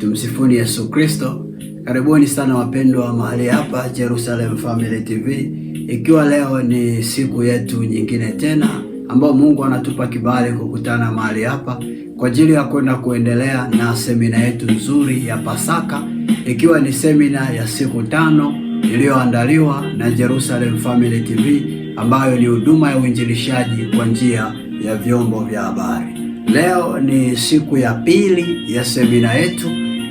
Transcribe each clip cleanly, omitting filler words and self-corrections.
Tumsifuni Yesu Kristo. Karibuni sana wapendwa mahali hapa Jerusalem Family TV. Ikiwa leo ni siku yetu nyingine tena ambao Mungu anatupa kibali kukutana mahali hapa kwa ajili ya kwenda kuendelea na semina yetu nzuri ya Pasaka, ikiwa ni semina ya siku 5 iliyoandaliwa na Jerusalem Family TV ambayo ni huduma ya uinjilishaji kwa njia ya vyombo vya habari. Leo ni siku ya pili ya semina yetu.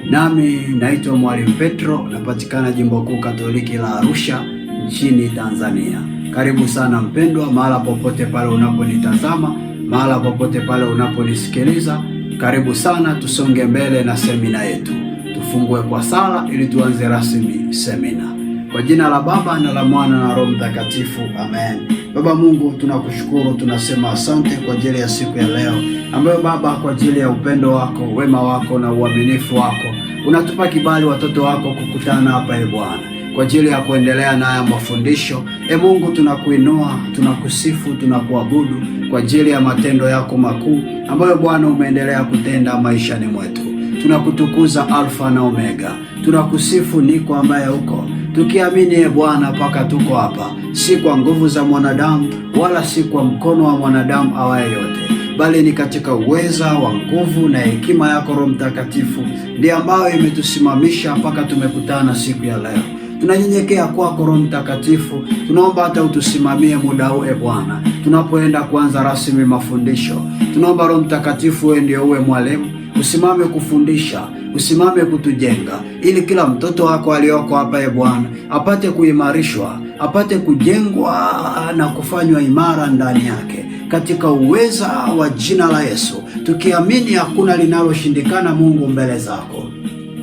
Nami naitwa Mwalimu Petro, napatikana Jimbo Kuu Katoliki la Arusha nchini Tanzania. Karibu sana mpendwa, mahala popote pale unaponitazama, mahala popote pale unaponisikiliza. Karibu sana, tusonge mbele na semina yetu. Tufungue kwa sala ili tuanze rasmi semina. Kwa jina la Baba na la Mwana na Roho Mtakatifu, amen. Baba Mungu, tunakushukuru, tunasema asante kwa ajili ya siku ya leo ambayo Baba, kwa ajili ya upendo wako, wema wako na uaminifu wako unatupa kibali watoto wako kukutana hapa Bwana kwa ajili ya kuendelea na haya mafundisho. Mungu, tunakuinua, tunakusifu, tunakuabudu kwa ajili ya matendo yako makuu ambayo Bwana umeendelea kutenda maishani mwetu. Tunakutukuza Alfa na Omega, tunakusifu niko ambaye uko, tukiamini Bwana mpaka tuko hapa, si kwa nguvu za mwanadamu wala si kwa mkono wa mwanadamu awaye yote, bali ni katika uweza wa nguvu na hekima yako Roho Mtakatifu ndiye ambayo imetusimamisha mpaka tumekutana siku ya leo. Tunanyenyekea kwako Roho Mtakatifu, tunaomba hata utusimamie muda huu Bwana, tunapoenda kuanza rasmi mafundisho. Tunaomba Roho Mtakatifu wewe ndio uwe mwalimu, usimame kufundisha, usimame kutujenga, ili kila mtoto wako aliyoko hapa Bwana apate kuimarishwa, apate kujengwa na kufanywa imara ndani yake, katika uweza wa jina la Yesu, tukiamini hakuna linaloshindikana Mungu mbele zako.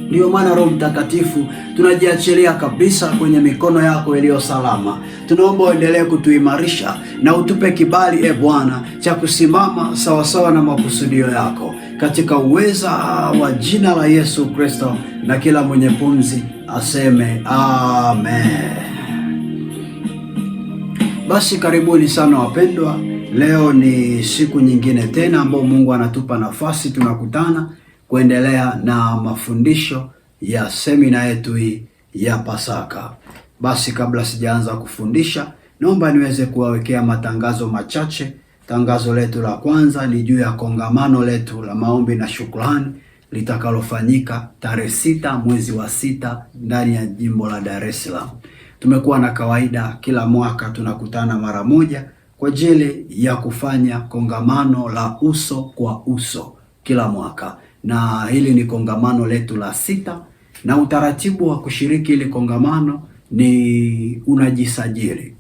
Ndio maana Roho Mtakatifu tunajiachilia kabisa kwenye mikono yako iliyo salama. Tunaomba uendelee kutuimarisha na utupe kibali Bwana cha kusimama sawasawa na makusudio yako, katika uweza wa jina la Yesu Kristo, na kila mwenye pumzi aseme amen. Basi karibuni sana wapendwa. Leo ni siku nyingine tena ambao Mungu anatupa nafasi, tunakutana kuendelea na mafundisho ya semina yetu hii ya Pasaka. Basi kabla sijaanza kufundisha, naomba niweze kuwawekea matangazo machache. Tangazo letu la kwanza ni juu ya kongamano letu la maombi na shukrani litakalofanyika tarehe 6 mwezi wa 6 ndani ya jimbo la Dar es Salaam. Tumekuwa na kawaida kila mwaka tunakutana mara moja kwa ajili ya kufanya kongamano la uso kwa uso kila mwaka, na hili ni kongamano letu la 6, na utaratibu wa kushiriki hili kongamano ni unajisajili.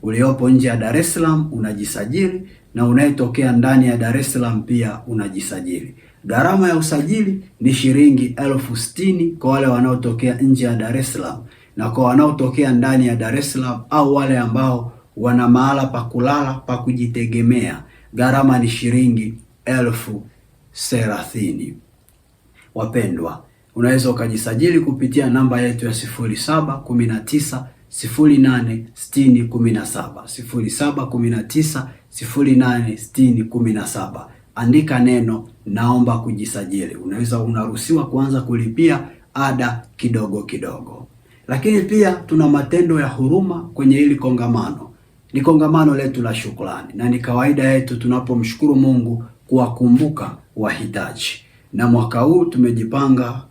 Uliopo nje ya Dar es Salaam unajisajili, na unayetokea ndani ya Dar es Salaam pia unajisajili. Gharama ya usajili ni shilingi 60,000 kwa wale wanaotokea nje ya Dar es Salaam, na kwa wanaotokea ndani ya Dar es Salaam au wale ambao wana mahala pa kulala pa kujitegemea, gharama ni shilingi 30,000. Wapendwa, unaweza ukajisajili kupitia namba yetu ya 0719 08 60 17, 0719 08 60 17. Andika neno naomba kujisajili. Unaruhusiwa kuanza kulipia ada kidogo kidogo. Lakini pia tuna matendo ya huruma kwenye hili kongamano. Ni kongamano letu la shukrani, na ni kawaida yetu tunapomshukuru Mungu kuwakumbuka wahitaji. Na mwaka huu tumejipanga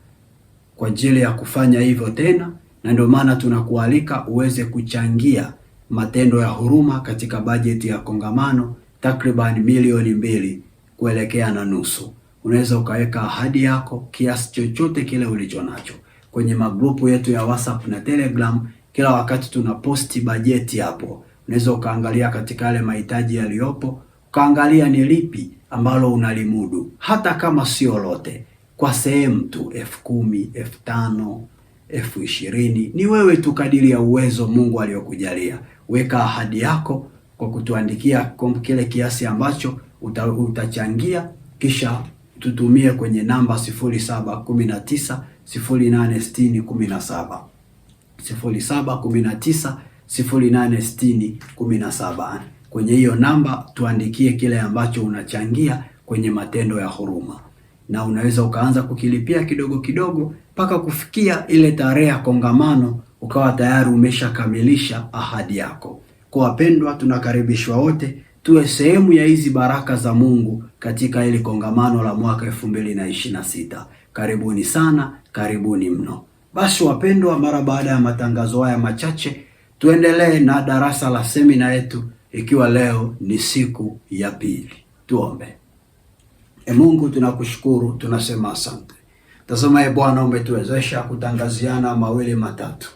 kwa ajili ya kufanya hivyo tena, na ndio maana tunakualika uweze kuchangia matendo ya huruma katika bajeti ya kongamano, takriban milioni 2 kuelekea na nusu. Unaweza ukaweka ahadi yako, kiasi chochote kile ulicho nacho, kwenye magrupu yetu ya WhatsApp na Telegram. Kila wakati tunaposti bajeti hapo. Unaweza ukaangalia katika yale mahitaji yaliyopo, ukaangalia ni lipi ambalo unalimudu, hata kama sio lote, kwa sehemu tu, 10,000, 5,000, 20,000, ni wewe tu kadiri ya uwezo Mungu aliyokujalia. Weka ahadi yako kwa kutuandikia kile kiasi ambacho utachangia, kisha tutumie kwenye namba 0719 08 60 17, 0719 08 60 17. Kwenye hiyo namba tuandikie kile ambacho unachangia kwenye matendo ya huruma. na unaweza ukaanza kukilipia kidogo kidogo mpaka kufikia ile tarehe ya kongamano ukawa tayari umeshakamilisha ahadi yako. Kwa wapendwa, tunakaribishwa wote tuwe sehemu ya hizi baraka za Mungu katika hili kongamano la mwaka 2026. Karibuni sana, karibuni mno. Basi wapendwa, mara baada ya matangazo haya machache, tuendelee na darasa la semina yetu, ikiwa leo ni siku ya pili. Tuombe. Mungu, tunakushukuru, tunasema asante. Tazama Bwana, umetuwezesha kutangaziana mawili matatu.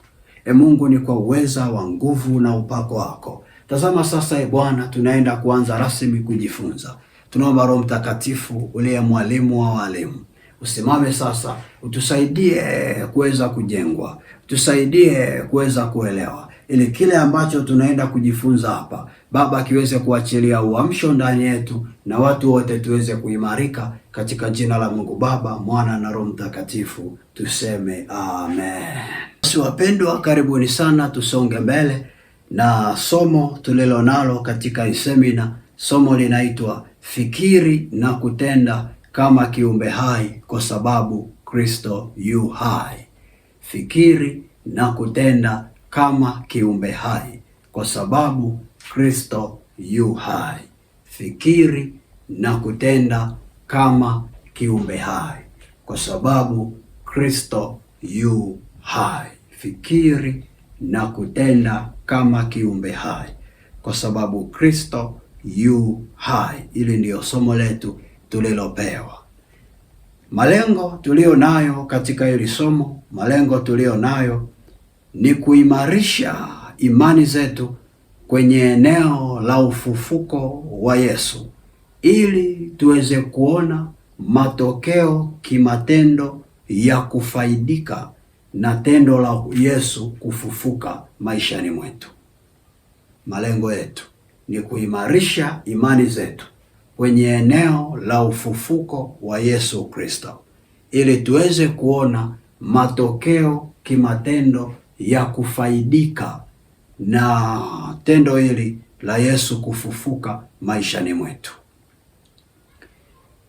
Mungu, ni kwa uweza wa nguvu na upako wako. Tazama sasa Bwana, tunaenda kuanza rasmi kujifunza. Tunaomba Roho Mtakatifu uliye mwalimu wa walimu usimame sasa, utusaidie kuweza kujengwa, utusaidie kuweza kuelewa, ili kile ambacho tunaenda kujifunza hapa Baba kiweze kuachilia uamsho ndani yetu, na watu wote tuweze kuimarika katika jina la Mungu Baba, Mwana na Roho Mtakatifu, tuseme amen. Basi wapendwa, karibuni sana, tusonge mbele na somo tulilo nalo katika semina. Somo linaitwa fikiri na kutenda kama kiumbe hai kwa sababu Kristo yu hai. Fikiri na kutenda kama kiumbe hai kwa sababu Kristo yu hai. Fikiri na kutenda kama kiumbe hai kwa sababu Kristo yu hai. Fikiri na kutenda kama kiumbe hai kwa sababu Kristo yu hai. Hili ndiyo somo letu tulilopewa. Malengo tulio nayo katika hili somo, malengo tulio nayo ni kuimarisha imani zetu kwenye eneo la ufufuko wa Yesu, ili tuweze kuona matokeo kimatendo ya kufaidika na tendo la Yesu kufufuka maishani mwetu. Malengo yetu ni kuimarisha imani zetu kwenye eneo la ufufuko wa Yesu Kristo, ili tuweze kuona matokeo kimatendo ya kufaidika na tendo hili la Yesu kufufuka maishani mwetu.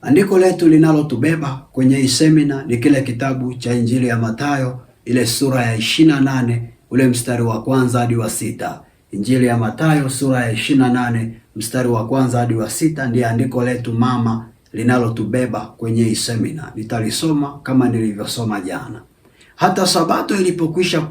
Andiko letu linalotubeba kwenye hii semina ni kile kitabu cha Injili ya Mathayo, ile sura ya 28 ule mstari wa kwanza hadi wa sita. Injili ya Mathayo sura ya 28 mstari wa kwanza hadi wa sita ndiye andiko letu mama linalotubeba kwenye hii semina. Nitalisoma kama nilivyosoma jana. Hata Sabato ilipokwisha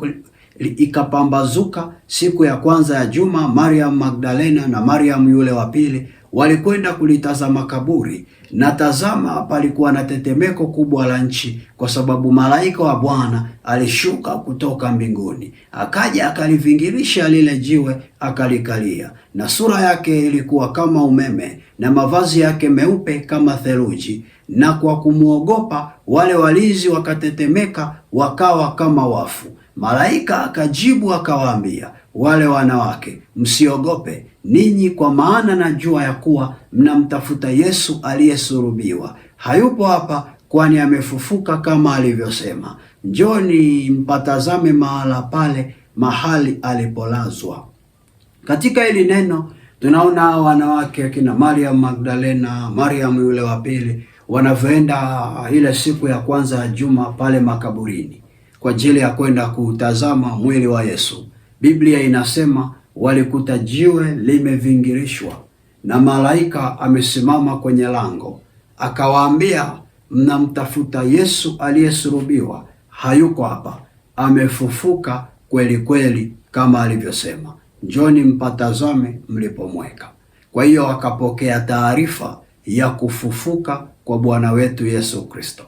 ikapambazuka siku ya kwanza ya juma, Mariam Magdalena na Mariam yule wa pili walikwenda kulitazama kaburi, na tazama, palikuwa na tetemeko kubwa la nchi, kwa sababu malaika wa Bwana alishuka kutoka mbinguni, akaja akalivingirisha lile jiwe, akalikalia. Na sura yake ilikuwa kama umeme, na mavazi yake meupe kama theluji. Na kwa kumwogopa wale walinzi wakatetemeka, wakawa kama wafu. Malaika akajibu akawaambia wale wanawake, msiogope ninyi, kwa maana najua ya kuwa mnamtafuta Yesu aliyesulubiwa. Hayupo hapa, kwani amefufuka kama alivyosema. Njoni mpatazame mahala pale, mahali alipolazwa. Katika hili neno tunaona wanawake kina Mariam Magdalena, Mariam yule wa pili wanavyoenda ile siku ya kwanza ya juma pale makaburini kwa ajili ya kwenda kutazama mwili wa Yesu. Biblia inasema walikuta jiwe limevingirishwa na malaika amesimama kwenye lango, akawaambia, mnamtafuta Yesu aliyesulubiwa. Hayuko hapa, amefufuka kweli kweli kama alivyosema. Njoni mpatazame mlipomweka. Kwa hiyo akapokea taarifa ya kufufuka kwa Bwana wetu Yesu Kristo.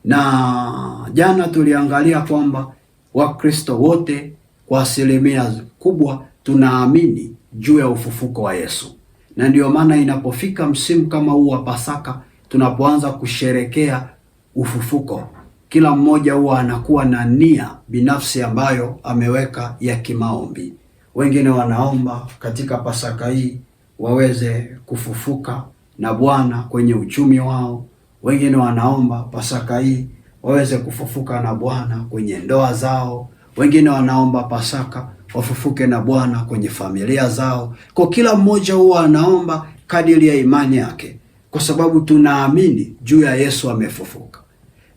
Na jana tuliangalia kwamba Wakristo wote kwa asilimia kubwa tunaamini juu ya ufufuko wa Yesu. Na ndio maana inapofika msimu kama huu wa Pasaka, tunapoanza kusherekea ufufuko, kila mmoja huwa anakuwa na nia binafsi ambayo ameweka ya kimaombi. Wengine wanaomba katika Pasaka hii waweze kufufuka na Bwana kwenye uchumi wao. Wengine wanaomba Pasaka hii waweze kufufuka na Bwana kwenye ndoa zao. Wengine wanaomba Pasaka wafufuke na Bwana kwenye familia zao. Kwa kila mmoja huwa anaomba kadiri ya imani yake. kwa sababu tunaamini juu ya Yesu amefufuka.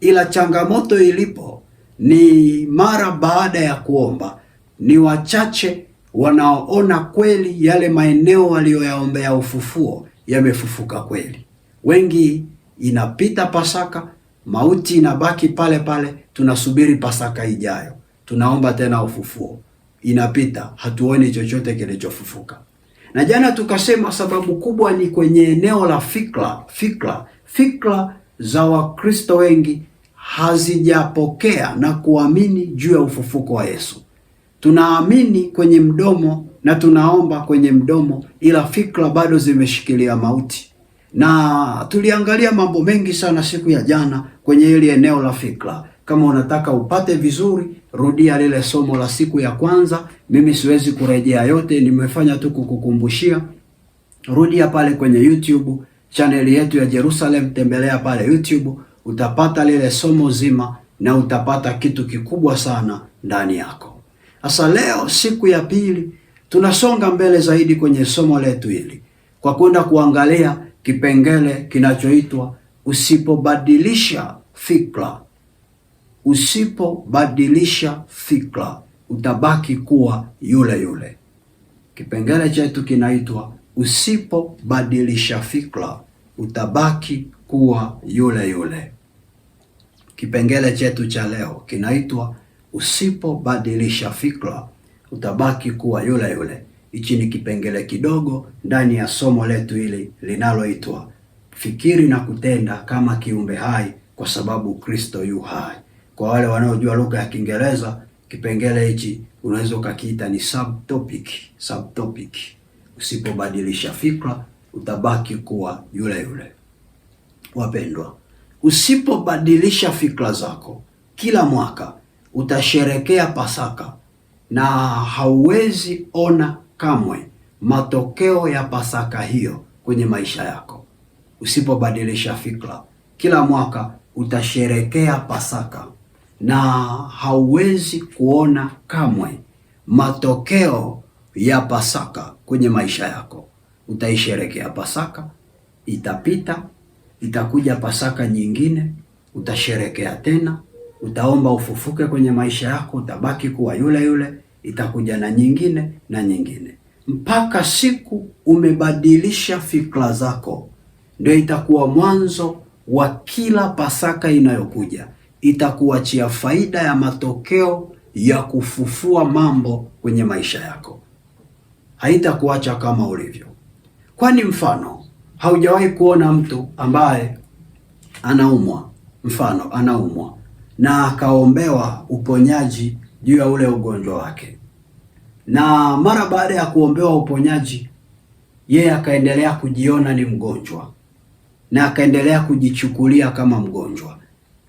Ila changamoto ilipo ni mara baada ya kuomba, ni wachache wanaoona kweli yale maeneo waliyoyaombea ufufuo yamefufuka kweli. Wengi inapita Pasaka, mauti inabaki pale pale, tunasubiri Pasaka ijayo, tunaomba tena ufufuo, inapita, hatuoni chochote kilichofufuka. Na jana tukasema sababu kubwa ni kwenye eneo la fikra za Wakristo wengi hazijapokea na kuamini juu ya ufufuko wa Yesu. Tunaamini kwenye mdomo na tunaomba kwenye mdomo, ila fikra bado zimeshikilia mauti. Na tuliangalia mambo mengi sana siku ya jana kwenye ile eneo la fikra. Kama unataka upate vizuri, rudia lile somo la siku ya kwanza. Mimi siwezi kurejea yote, nimefanya tu kukukumbushia. Rudia pale kwenye YouTube channel yetu ya Jerusalem, tembelea pale YouTube, utapata lile somo zima na utapata kitu kikubwa sana ndani yako. Sasa leo siku ya pili tunasonga mbele zaidi kwenye somo letu hili kwa kwenda kuangalia kipengele kinachoitwa usipobadilisha fikra. Usipobadilisha fikra utabaki kuwa yule yule. Kipengele chetu kinaitwa usipobadilisha fikra utabaki kuwa yule yule. Kipengele chetu cha leo kinaitwa usipobadilisha fikra utabaki kuwa yule yule. Hichi ni kipengele kidogo ndani ya somo letu hili linaloitwa fikiri na kutenda kama kiumbe hai kwa sababu Kristo yu hai. Kwa wale wanaojua lugha ya Kiingereza, kipengele hichi unaweza ukakiita ni subtopic. Usipobadilisha fikra utabaki kuwa yule yule. Wapendwa, usipobadilisha fikra zako, kila mwaka utasherekea Pasaka na hauwezi ona kamwe matokeo ya Pasaka hiyo kwenye maisha yako. Usipobadilisha fikra, kila mwaka utasherekea Pasaka na hauwezi kuona kamwe matokeo ya Pasaka kwenye maisha yako. Utaisherekea Pasaka, itapita, itakuja Pasaka nyingine, utasherekea tena, utaomba ufufuke kwenye maisha yako, utabaki kuwa yule yule, itakuja na nyingine na nyingine, mpaka siku umebadilisha fikra zako. Ndio itakuwa mwanzo wa kila Pasaka inayokuja. Itakuachia faida ya matokeo ya kufufua mambo kwenye maisha yako. Haitakuacha kama ulivyo. Kwani mfano, haujawahi kuona mtu ambaye anaumwa, na akaombewa uponyaji juu ya ule ugonjwa wake, na mara baada ya kuombewa uponyaji, yeye akaendelea kujiona ni mgonjwa na akaendelea kujichukulia kama mgonjwa,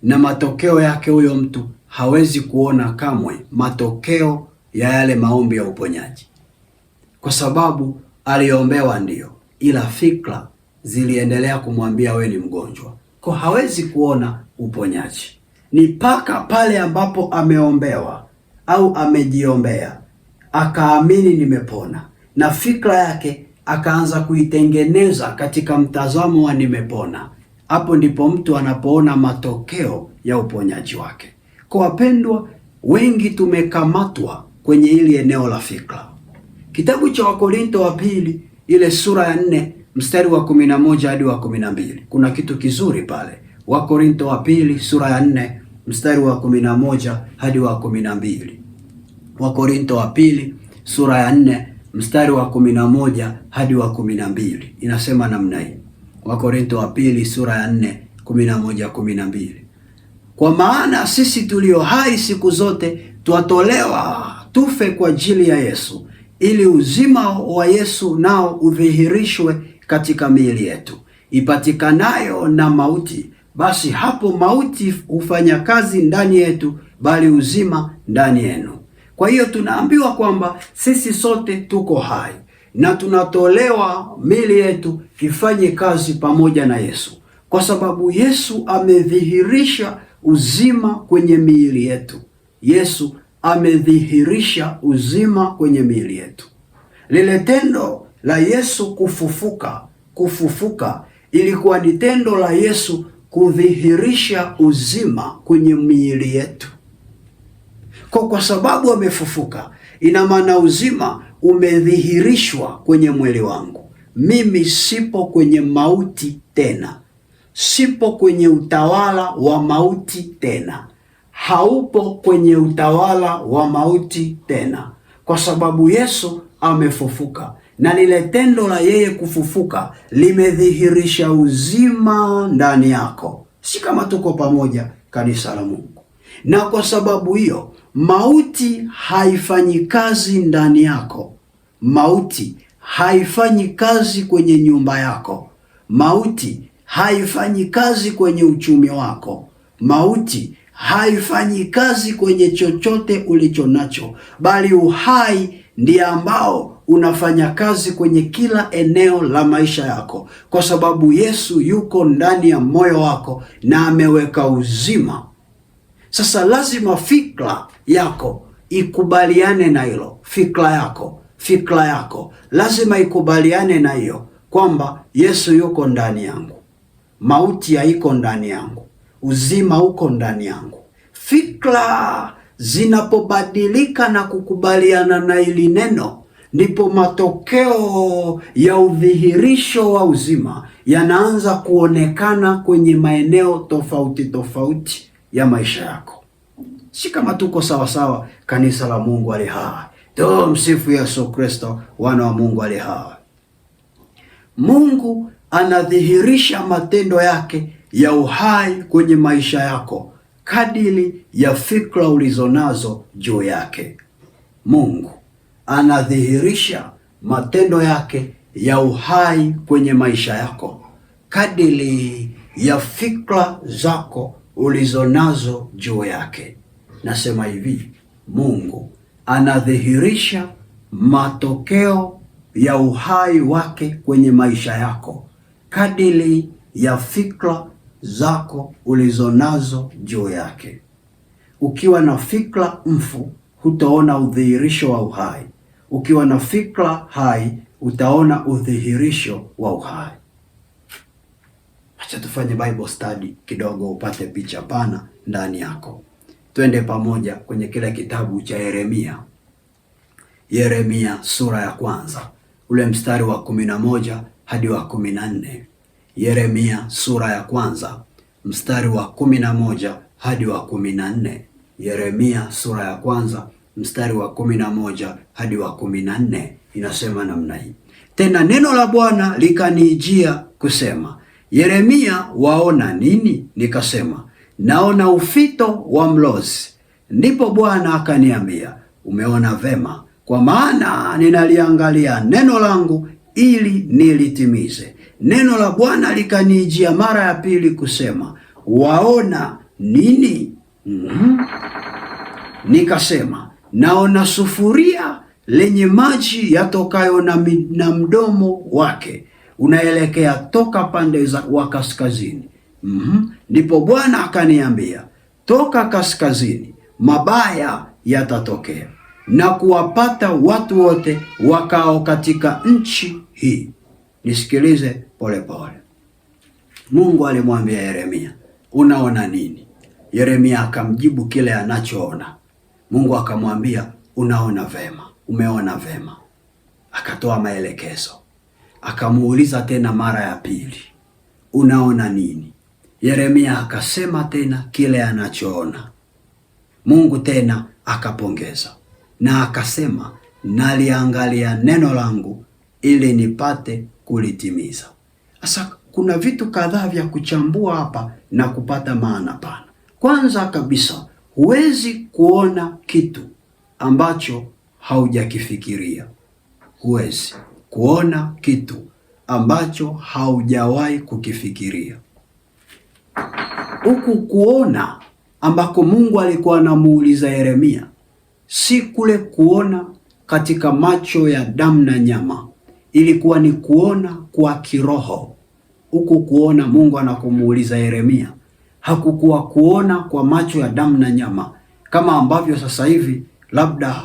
na matokeo yake huyo mtu hawezi kuona kamwe matokeo ya yale maombi ya uponyaji, kwa sababu aliombewa ndio, ila fikra ziliendelea kumwambia we ni mgonjwa, kwa hawezi kuona uponyaji. Ni paka pale ambapo ameombewa au amejiombea akaamini nimepona, na fikra yake akaanza kuitengeneza katika mtazamo wa nimepona, hapo ndipo mtu anapoona matokeo ya uponyaji wake. Kwa wapendwa, wengi tumekamatwa kwenye hili eneo la fikra. Kitabu cha Wakorinto wa pili ile sura ya 4 mstari wa 11 hadi wa 12. Kuna kitu kizuri pale. Wakorinto wa pili sura ya 4 mstari wa 11 hadi wa 12. Wakorinto wa pili sura ya 4 mstari wa 11 hadi wa 12. Inasema namna hii. Wakorinto wa pili sura ya 4 11-12. Kwa maana sisi tulio hai siku zote twatolewa tufe kwa ajili ya Yesu, ili uzima wa Yesu nao udhihirishwe katika miili yetu ipatikanayo na mauti. Basi hapo mauti hufanya kazi ndani yetu, bali uzima ndani yenu. Kwa hiyo tunaambiwa kwamba sisi sote tuko hai na tunatolewa miili yetu ifanye kazi pamoja na Yesu, kwa sababu Yesu amedhihirisha uzima kwenye miili yetu. Yesu amedhihirisha uzima kwenye miili yetu. Lile tendo la Yesu kufufuka ilikuwa ni tendo la Yesu kudhihirisha uzima kwenye miili yetu. Kwa sababu amefufuka, ina maana uzima umedhihirishwa kwenye mwili wangu. Mimi sipo kwenye mauti tena, sipo kwenye utawala wa mauti tena, haupo kwenye utawala wa mauti tena, kwa sababu Yesu amefufuka, na lile tendo la yeye kufufuka limedhihirisha uzima ndani yako. Si kama tuko pamoja, kanisa la Mungu? Na kwa sababu hiyo mauti haifanyi kazi ndani yako. Mauti haifanyi kazi kwenye nyumba yako. Mauti haifanyi kazi kwenye uchumi wako. Mauti haifanyi kazi kwenye chochote ulicho nacho, bali uhai ndiye ambao unafanya kazi kwenye kila eneo la maisha yako, kwa sababu Yesu yuko ndani ya moyo wako na ameweka uzima. Sasa lazima fikra yako ikubaliane na hilo. Fikra yako lazima ikubaliane na hiyo, kwamba Yesu yuko ndani yangu, mauti haiko ndani yangu, uzima uko ndani yangu. Fikra zinapobadilika na kukubaliana na hili neno, ndipo matokeo ya udhihirisho wa uzima yanaanza kuonekana kwenye maeneo tofauti tofauti ya maisha yako. Si kama tuko sawa, kanisa la Mungu ali hai. Tumsifu Yesu Kristo, wana wa Mungu ali hai. Mungu anadhihirisha matendo yake ya uhai kwenye maisha yako kadiri ya fikra ulizonazo juu yake. Mungu anadhihirisha matendo yake ya uhai kwenye maisha yako kadiri ya fikra zako ulizonazo juu yake. Nasema hivi, Mungu anadhihirisha matokeo ya uhai wake kwenye maisha yako kadiri ya fikra zako ulizonazo juu yake. Ukiwa na fikra mfu, hutaona udhihirisho wa uhai. Ukiwa na fikra hai, utaona udhihirisho wa uhai. Acha tufanye Bible study kidogo upate picha pana ndani yako. Twende pamoja kwenye kile kitabu cha Yeremia. Yeremia sura ya kwanza, ule mstari wa 11 hadi wa 14. Yeremia sura ya kwanza, mstari wa 11 hadi wa 14. Yeremia sura ya kwanza, mstari wa 11 hadi wa 14, inasema namna hii: tena neno la Bwana likanijia kusema, Yeremia, waona nini? Nikasema, naona ufito wa mlozi. Ndipo Bwana akaniambia, umeona vema, kwa maana ninaliangalia neno langu ili nilitimize. Neno la Bwana likanijia mara ya pili kusema, waona nini? Nikasema, naona sufuria lenye maji yatokayo na mdomo wake unaelekea toka pande wa kaskazini. Ndipo Bwana akaniambia, toka kaskazini mabaya yatatokea na kuwapata watu wote wakao katika nchi hii. Nisikilize polepole. Mungu alimwambia Yeremia, unaona nini? Yeremia akamjibu kile anachoona. Mungu akamwambia, unaona vema, umeona vema. Akatoa maelekezo. Akamuuliza tena mara ya pili, unaona nini? Yeremia akasema tena kile anachoona. Mungu tena akapongeza na akasema, naliangalia neno langu ili nipate kulitimiza. Sasa kuna vitu kadhaa vya kuchambua hapa na kupata maana pana. Kwanza kabisa, huwezi kuona kitu ambacho haujakifikiria. Huwezi kuona kitu ambacho haujawahi kukifikiria. Huku kuona ambako Mungu alikuwa anamuuliza Yeremia, si kule kuona katika macho ya damu na nyama, ilikuwa ni kuona kwa kiroho. Huku kuona Mungu anakomuuliza Yeremia hakukuwa kuona kwa macho ya damu na nyama, kama ambavyo sasa hivi labda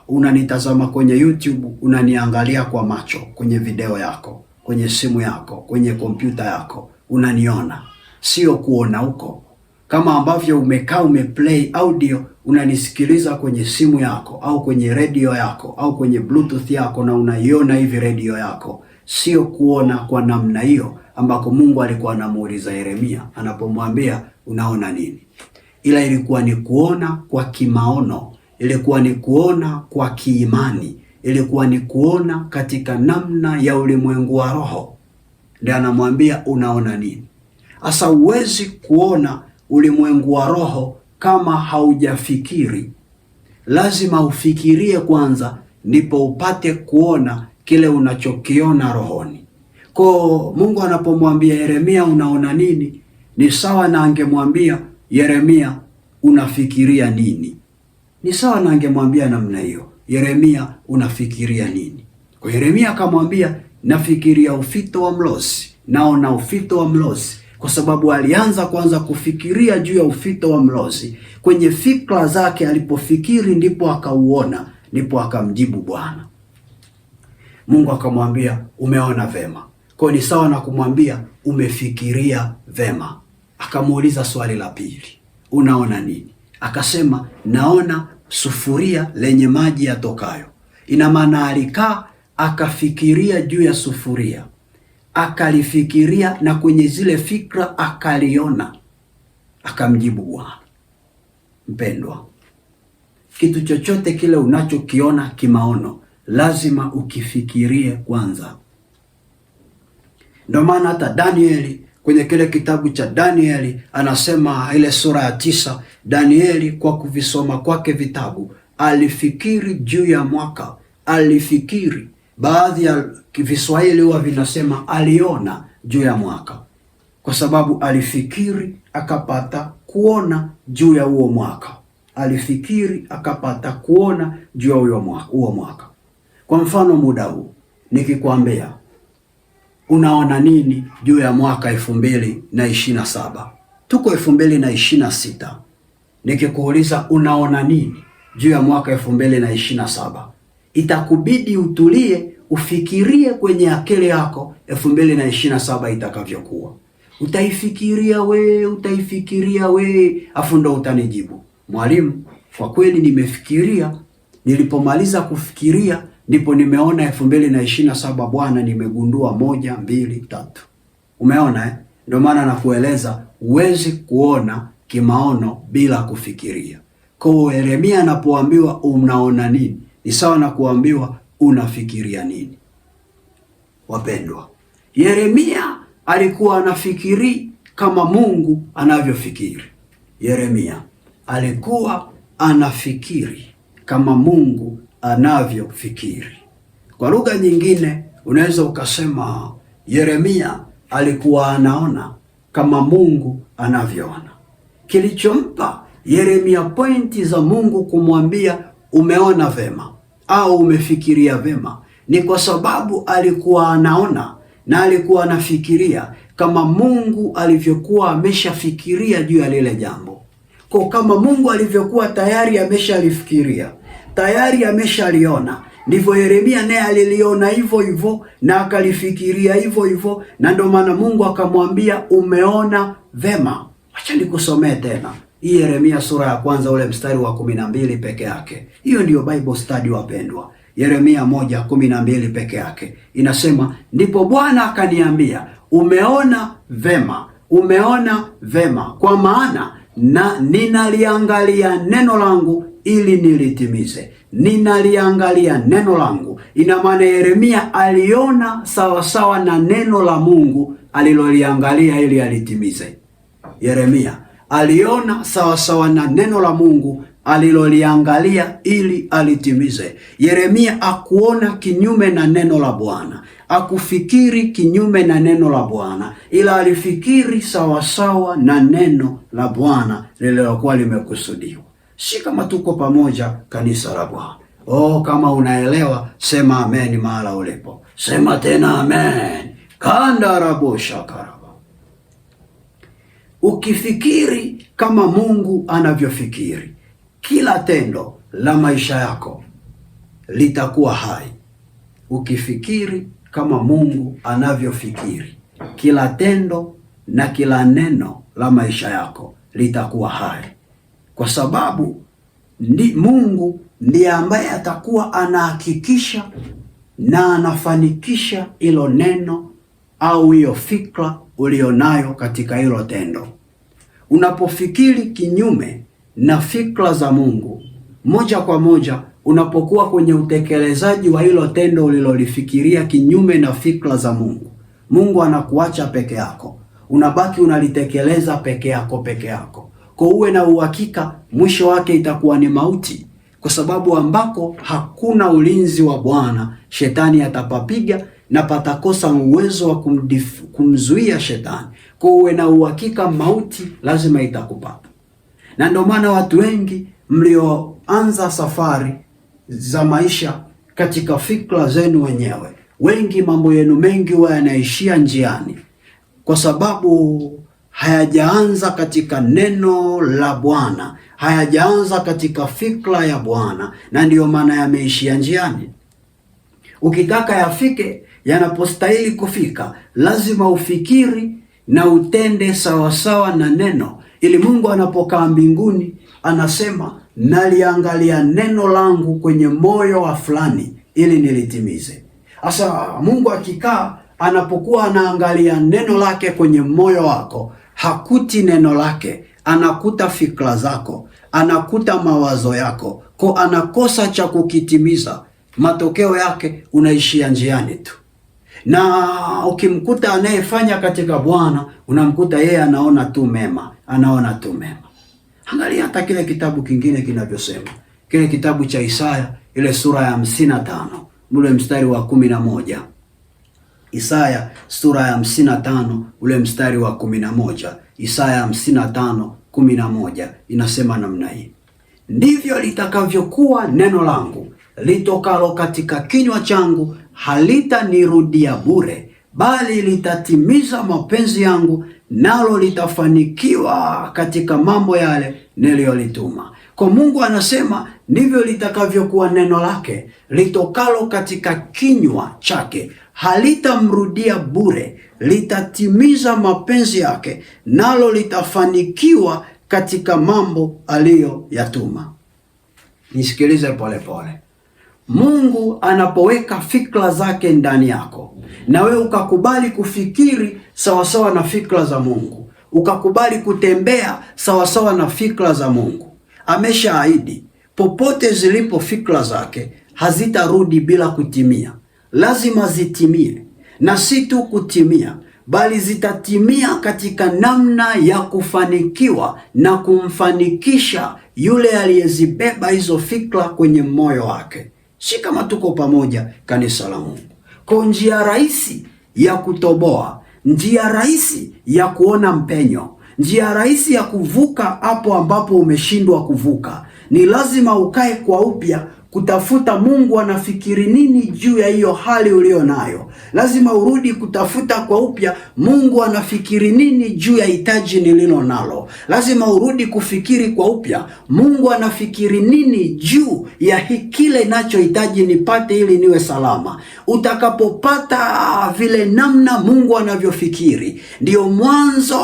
unanitazama kwenye YouTube, unaniangalia kwa macho kwenye video yako. kwenye simu yako, kwenye kompyuta yako, unaniona, sio kuona huko. Kama ambavyo umekaa umeplay audio unanisikiliza kwenye simu yako au kwenye redio yako au kwenye bluetooth yako na unaiona hivi redio yako, sio kuona kwa namna hiyo ambako Mungu alikuwa anamuuliza Yeremia anapomwambia unaona nini, ila ilikuwa ni kuona kwa kimaono, ilikuwa ni kuona kwa kiimani, ilikuwa ni kuona katika namna ya ulimwengu wa roho. Ndio anamwambia unaona nini. Asa huwezi kuona ulimwengu wa roho kama haujafikiri. Lazima ufikirie kwanza, ndipo upate kuona kile unachokiona rohoni. Kwa Mungu anapomwambia Yeremia unaona nini, ni sawa na angemwambia Yeremia unafikiria nini. Ni sawa na angemwambia namna hiyo, Yeremia unafikiria nini. Kwa Yeremia akamwambia nafikiria ufito wa mlozi, naona ufito wa mlozi, kwa sababu alianza kwanza kufikiria juu ya ufito wa mlozi. Kwenye fikra zake alipofikiri ndipo akauona, ndipo akamjibu Bwana. Mungu akamwambia umeona vema. Kwa ni sawa na kumwambia umefikiria vema. Akamuuliza swali la pili, unaona nini? Akasema naona sufuria lenye maji yatokayo. Ina maana alikaa akafikiria juu ya sufuria, akalifikiria na kwenye zile fikra akaliona, akamjibu Bwana. Mpendwa, kitu chochote kile unachokiona kimaono lazima ukifikirie kwanza. Ndio maana hata Danieli kwenye kile kitabu cha Danieli anasema ile sura ya 9, Danieli kwa kuvisoma kwake vitabu alifikiri juu ya mwaka, alifikiri. Baadhi ya Kiswahili huwa vinasema aliona juu ya mwaka, kwa sababu alifikiri akapata kuona juu ya huo mwaka. Alifikiri akapata kuona juu ya huo mwaka. Kwa mfano muda huu nikikwambia unaona nini juu ya mwaka 2027, tuko 2026. Nikikuuliza unaona nini juu ya mwaka 2027, itakubidi utulie ufikirie kwenye akili yako 2027 itakavyokuwa. Utaifikiria we, afu ndo utanijibu, mwalimu, kwa kweli nimefikiria. Nilipomaliza kufikiria ndipo nimeona 2027 Bwana, nimegundua 1, 2, 3. Umeona eh? Ndio maana nakueleza huwezi kuona kimaono bila kufikiria. Kwa Yeremia anapoambiwa unaona nini, ni sawa na kuambiwa unafikiria nini. Wapendwa, Yeremia alikuwa anafikiri kama Mungu anavyofikiri. Yeremia alikuwa anafikiri kama Mungu anavyofikiri. Kwa lugha nyingine unaweza ukasema Yeremia alikuwa anaona kama Mungu anavyoona. Kilichompa Yeremia pointi za Mungu kumwambia umeona vema au umefikiria vema ni kwa sababu alikuwa anaona na alikuwa anafikiria kama Mungu alivyokuwa ameshafikiria juu ya lile jambo. Kwa kama Mungu alivyokuwa tayari ameshalifikiria, tayari ameshaliona, ndivyo Yeremia naye aliliona hivyo hivyo na akalifikiria hivyo hivyo, na ndio maana Mungu akamwambia umeona vema. Acha nikusomee tena hii Yeremia sura ya 1 ule mstari wa 12 peke yake. Hiyo ndiyo Bible study wapendwa. Yeremia 1:12 peke yake inasema, ndipo Bwana akaniambia umeona vema, umeona vema, kwa maana na ninaliangalia neno langu ili nilitimize. Ninaliangalia neno langu. Ina maana Yeremia aliona sawasawa na neno la Mungu aliloliangalia ili alitimize. Yeremia aliona sawasawa na neno la Mungu aliloliangalia ili alitimize. Yeremia akuona kinyume na neno la Bwana, akufikiri kinyume na neno la Bwana, ila alifikiri sawasawa na neno la Bwana lililokuwa limekusudiwa. Si kama tuko pamoja kanisa la Bwana? Kama unaelewa sema amen mahala ulipo. Sema tena amen. Kandarabosha karaba. Ukifikiri kama Mungu anavyofikiri, kila tendo la maisha yako litakuwa hai. Ukifikiri kama Mungu anavyofikiri, kila tendo na kila neno la maisha yako litakuwa hai, kwa sababu Mungu ndiye ambaye atakuwa anahakikisha na anafanikisha hilo neno au hiyo fikra ulionayo katika hilo tendo. Unapofikiri kinyume na fikra za Mungu, moja kwa moja unapokuwa kwenye utekelezaji wa hilo tendo ulilolifikiria kinyume na fikra za Mungu, Mungu anakuacha peke yako, unabaki unalitekeleza peke yako. Kwa uwe na uhakika mwisho wake itakuwa ni mauti, kwa sababu ambako hakuna ulinzi wa Bwana, shetani atapapiga na patakosa uwezo wa kumzuia shetani. Kwa uwe na uhakika mauti lazima itakupata. Na ndio maana watu wengi mlioanza safari za maisha katika fikra zenu wenyewe, wengi mambo yenu mengi huwa yanaishia njiani, kwa sababu hayajaanza katika neno la Bwana, hayajaanza katika fikra ya Bwana, na ndiyo maana yameishia njiani. Ukitaka yafike yanapostahili kufika, lazima ufikiri na utende sawasawa na neno, ili Mungu anapokaa mbinguni anasema, naliangalia neno langu kwenye moyo wa fulani ili nilitimize. Sasa Mungu akikaa, anapokuwa anaangalia neno lake kwenye moyo wako, hakuti neno lake, anakuta fikra zako, anakuta mawazo yako, kwa anakosa cha kukitimiza. Matokeo yake unaishia njiani tu. Na ukimkuta anayefanya katika Bwana, unamkuta yeye anaona tu mema. Angalia hata kile kitabu kingine kinavyosema, kile kitabu cha Isaya, ile sura ya 55 ule mstari wa 11. Isaya sura ya 55 ule mstari wa 11. Isaya 55:11 inasema namna hii: ndivyo litakavyokuwa neno langu litokalo katika kinywa changu, halitanirudia bure, bali litatimiza mapenzi yangu, nalo litafanikiwa katika mambo yale niliyolituma. Kwa Mungu anasema ndivyo litakavyokuwa neno lake litokalo katika kinywa chake, halitamrudia bure, litatimiza mapenzi yake, nalo litafanikiwa katika mambo aliyoyatuma. Nisikilize polepole. Mungu anapoweka fikra zake ndani yako, na wewe ukakubali kufikiri sawasawa na fikra za Mungu, ukakubali kutembea sawasawa na fikra za Mungu, ameshaahidi popote zilipo fikra zake hazitarudi bila kutimia. Lazima zitimie, na si tu kutimia, bali zitatimia katika namna ya kufanikiwa na kumfanikisha yule aliyezibeba hizo fikra kwenye moyo wake. Si kama tuko pamoja, kanisa la Mungu? Kwa njia rahisi ya kutoboa, njia rahisi ya kuona mpenyo, njia rahisi ya kuvuka hapo ambapo umeshindwa kuvuka, ni lazima ukae kwa upya kutafuta Mungu anafikiri nini juu ya hiyo hali ulio nayo. Lazima urudi kutafuta kwa upya Mungu anafikiri nini juu ya hitaji nililo nalo. Lazima urudi kufikiri kwa upya Mungu anafikiri nini juu ya kile ninachohitaji nipate ili niwe salama. Utakapopata vile namna Mungu anavyofikiri, ndio mwanzo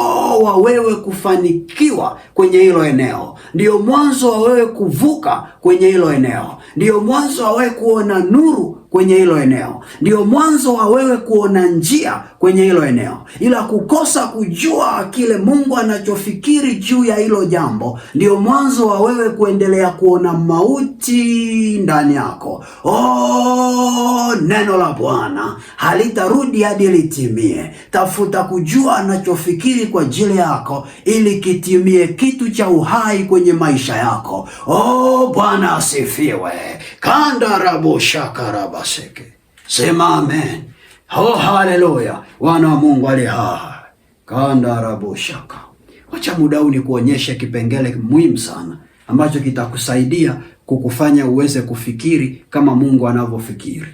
wa wewe kufanikiwa kwenye hilo eneo, ndio mwanzo wa wewe kuvuka kwenye hilo eneo, ndio mwanzo wa wewe kuona nuru kwenye hilo eneo, ndio mwanzo wa wewe kuona njia kwenye hilo eneo. Ila kukosa kujua kile Mungu anachofikiri juu ya hilo jambo, ndio mwanzo wa wewe kuendelea kuona mauti ndani yako. Neno la Bwana halitarudi hadi litimie. Tafuta kujua anachofikiri kwa ajili yako ili kitimie kitu cha uhai kwenye maisha yako. Bwana asifiwe. Kandaraboshakarabaseke. Sema amen. Haleluya. Wana wa Mungu ali hai. Kandaraboshaka. Wacha muda huu ni kuonyesha kipengele muhimu sana ambacho kitakusaidia kukufanya uweze kufikiri kama Mungu anavyofikiri.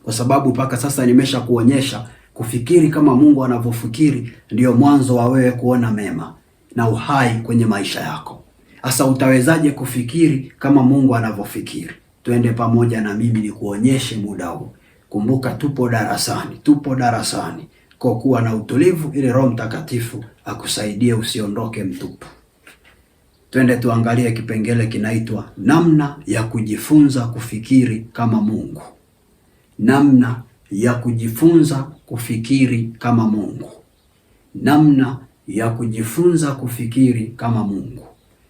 Kwa sababu mpaka sasa nimesha kuonyesha kufikiri kama Mungu anavyofikiri ndio mwanzo wa wewe kuona mema na uhai kwenye maisha yako. Sasa utawezaje kufikiri kama Mungu anavyofikiri? Tuende pamoja na mimi ni kuonyeshe muda huu. Kumbuka tupo darasani. Kwa kuwa na utulivu ili Roho Mtakatifu akusaidie usiondoke mtupu. Twende tuangalie kipengele kinaitwa namna ya kujifunza kufikiri kama Mungu. Namna ya kujifunza kufikiri kama Mungu. Namna ya kujifunza kufikiri kama Mungu.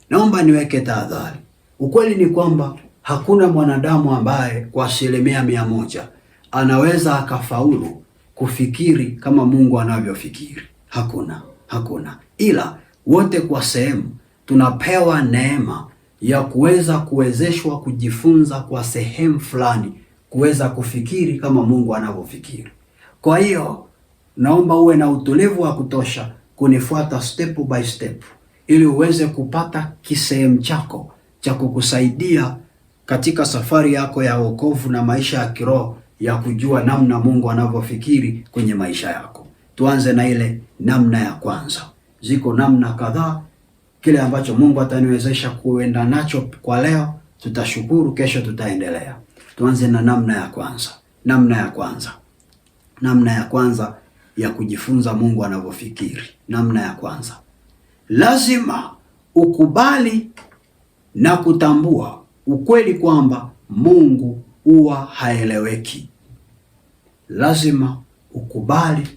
Naomba niweke tahadhari. Ukweli ni kwamba hakuna mwanadamu ambaye kwa 100% anaweza akafaulu kufikiri kama Mungu anavyofikiri. Hakuna. Ila wote kwa sehemu tunapewa neema ya kuwezeshwa kujifunza kwa sehemu fulani, kuweza kufikiri kama Mungu anavyofikiri. Kwa hiyo naomba uwe na utulivu wa kutosha kunifuata step by step ili uweze kupata kisehemu chako cha kukusaidia katika safari yako ya wokovu na maisha ya kiroho ya kujua namna Mungu anavyofikiri kwenye maisha yako. Tuanze na ile namna ya kwanza. Ziko namna kadhaa. Kile ambacho Mungu ataniwezesha kuenda nacho kwa leo, tutashukuru, kesho tutaendelea. Tuanze na namna ya kwanza. Namna ya kwanza ya kujifunza Mungu anavyofikiri. Namna ya kwanza. Lazima ukubali na kutambua ukweli kwamba Mungu huwa haeleweki. Lazima ukubali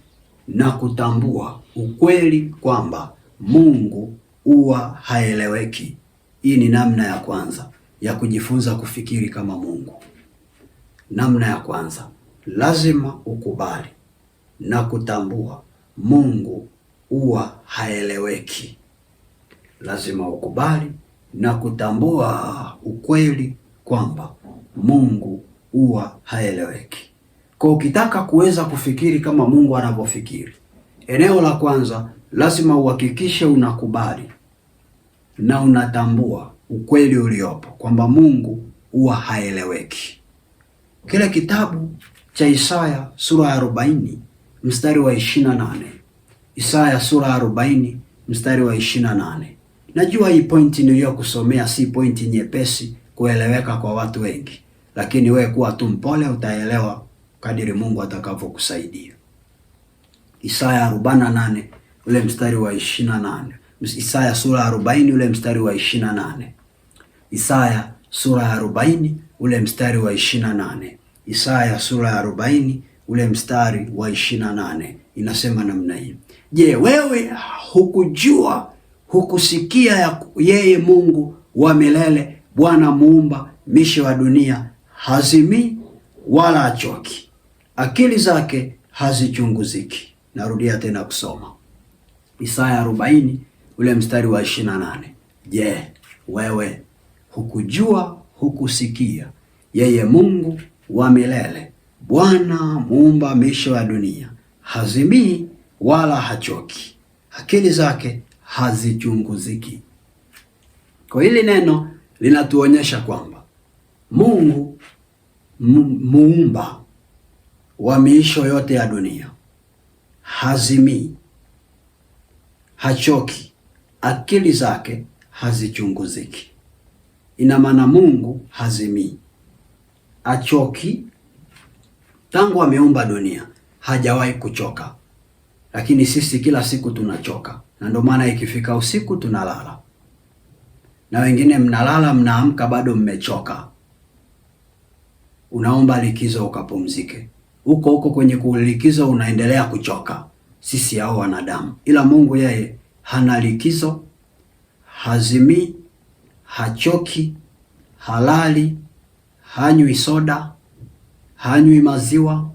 na kutambua ukweli kwamba Mungu huwa haeleweki. Hii ni namna ya kwanza ya kujifunza kufikiri kama Mungu. Namna ya kwanza, lazima ukubali na kutambua Mungu huwa haeleweki. Lazima ukubali na kutambua ukweli kwamba Mungu huwa haeleweki. Kwa ukitaka kuweza kufikiri kama Mungu anavyofikiri, eneo la kwanza lazima uhakikishe unakubali na unatambua ukweli uliopo kwamba Mungu huwa haeleweki. Kile kitabu cha Isaya sura ya 40 mstari wa 28. Isaya sura ya 40 mstari wa 28. Najua hii pointi niliyokusomea si pointi nyepesi kueleweka kwa watu wengi, lakini wewe kuwa tu mpole, utaelewa kadiri Mungu atakavyokusaidia. Isaya 48 ule mstari wa 28. Isaya sura ya 40 ule mstari wa 28. Isaya sura ya 40 ule mstari wa 28. Isaya sura ya 40 ule mstari wa 28 inasema namna hii. Je, wewe hukujua, hukusikia ya yeye Mungu wa milele, Bwana muumba misho wa dunia, hazimii wala hachoki, akili zake hazichunguziki. Narudia tena kusoma Isaya 40 ule mstari wa 28. Je, wewe hukujua, hukusikia yeye Mungu wa milele, Bwana muumba misho ya dunia, hazimii wala hachoki, akili zake hazichunguziki. Kwa hili neno linatuonyesha kwamba Mungu muumba wa miisho yote ya dunia hazimii, hachoki, akili zake hazichunguziki. Ina maana Mungu hazimii, hachoki. Tangu ameumba dunia hajawahi kuchoka, lakini sisi kila siku tunachoka, na ndio maana ikifika usiku tunalala, na wengine mnalala mnaamka bado mmechoka. Unaomba likizo ukapumzike, huko kwenye kulikizo unaendelea kuchoka. Sisi hao wanadamu, ila Mungu yeye hana likizo, hazimii, hachoki, halali, hanywi soda, hanywi maziwa,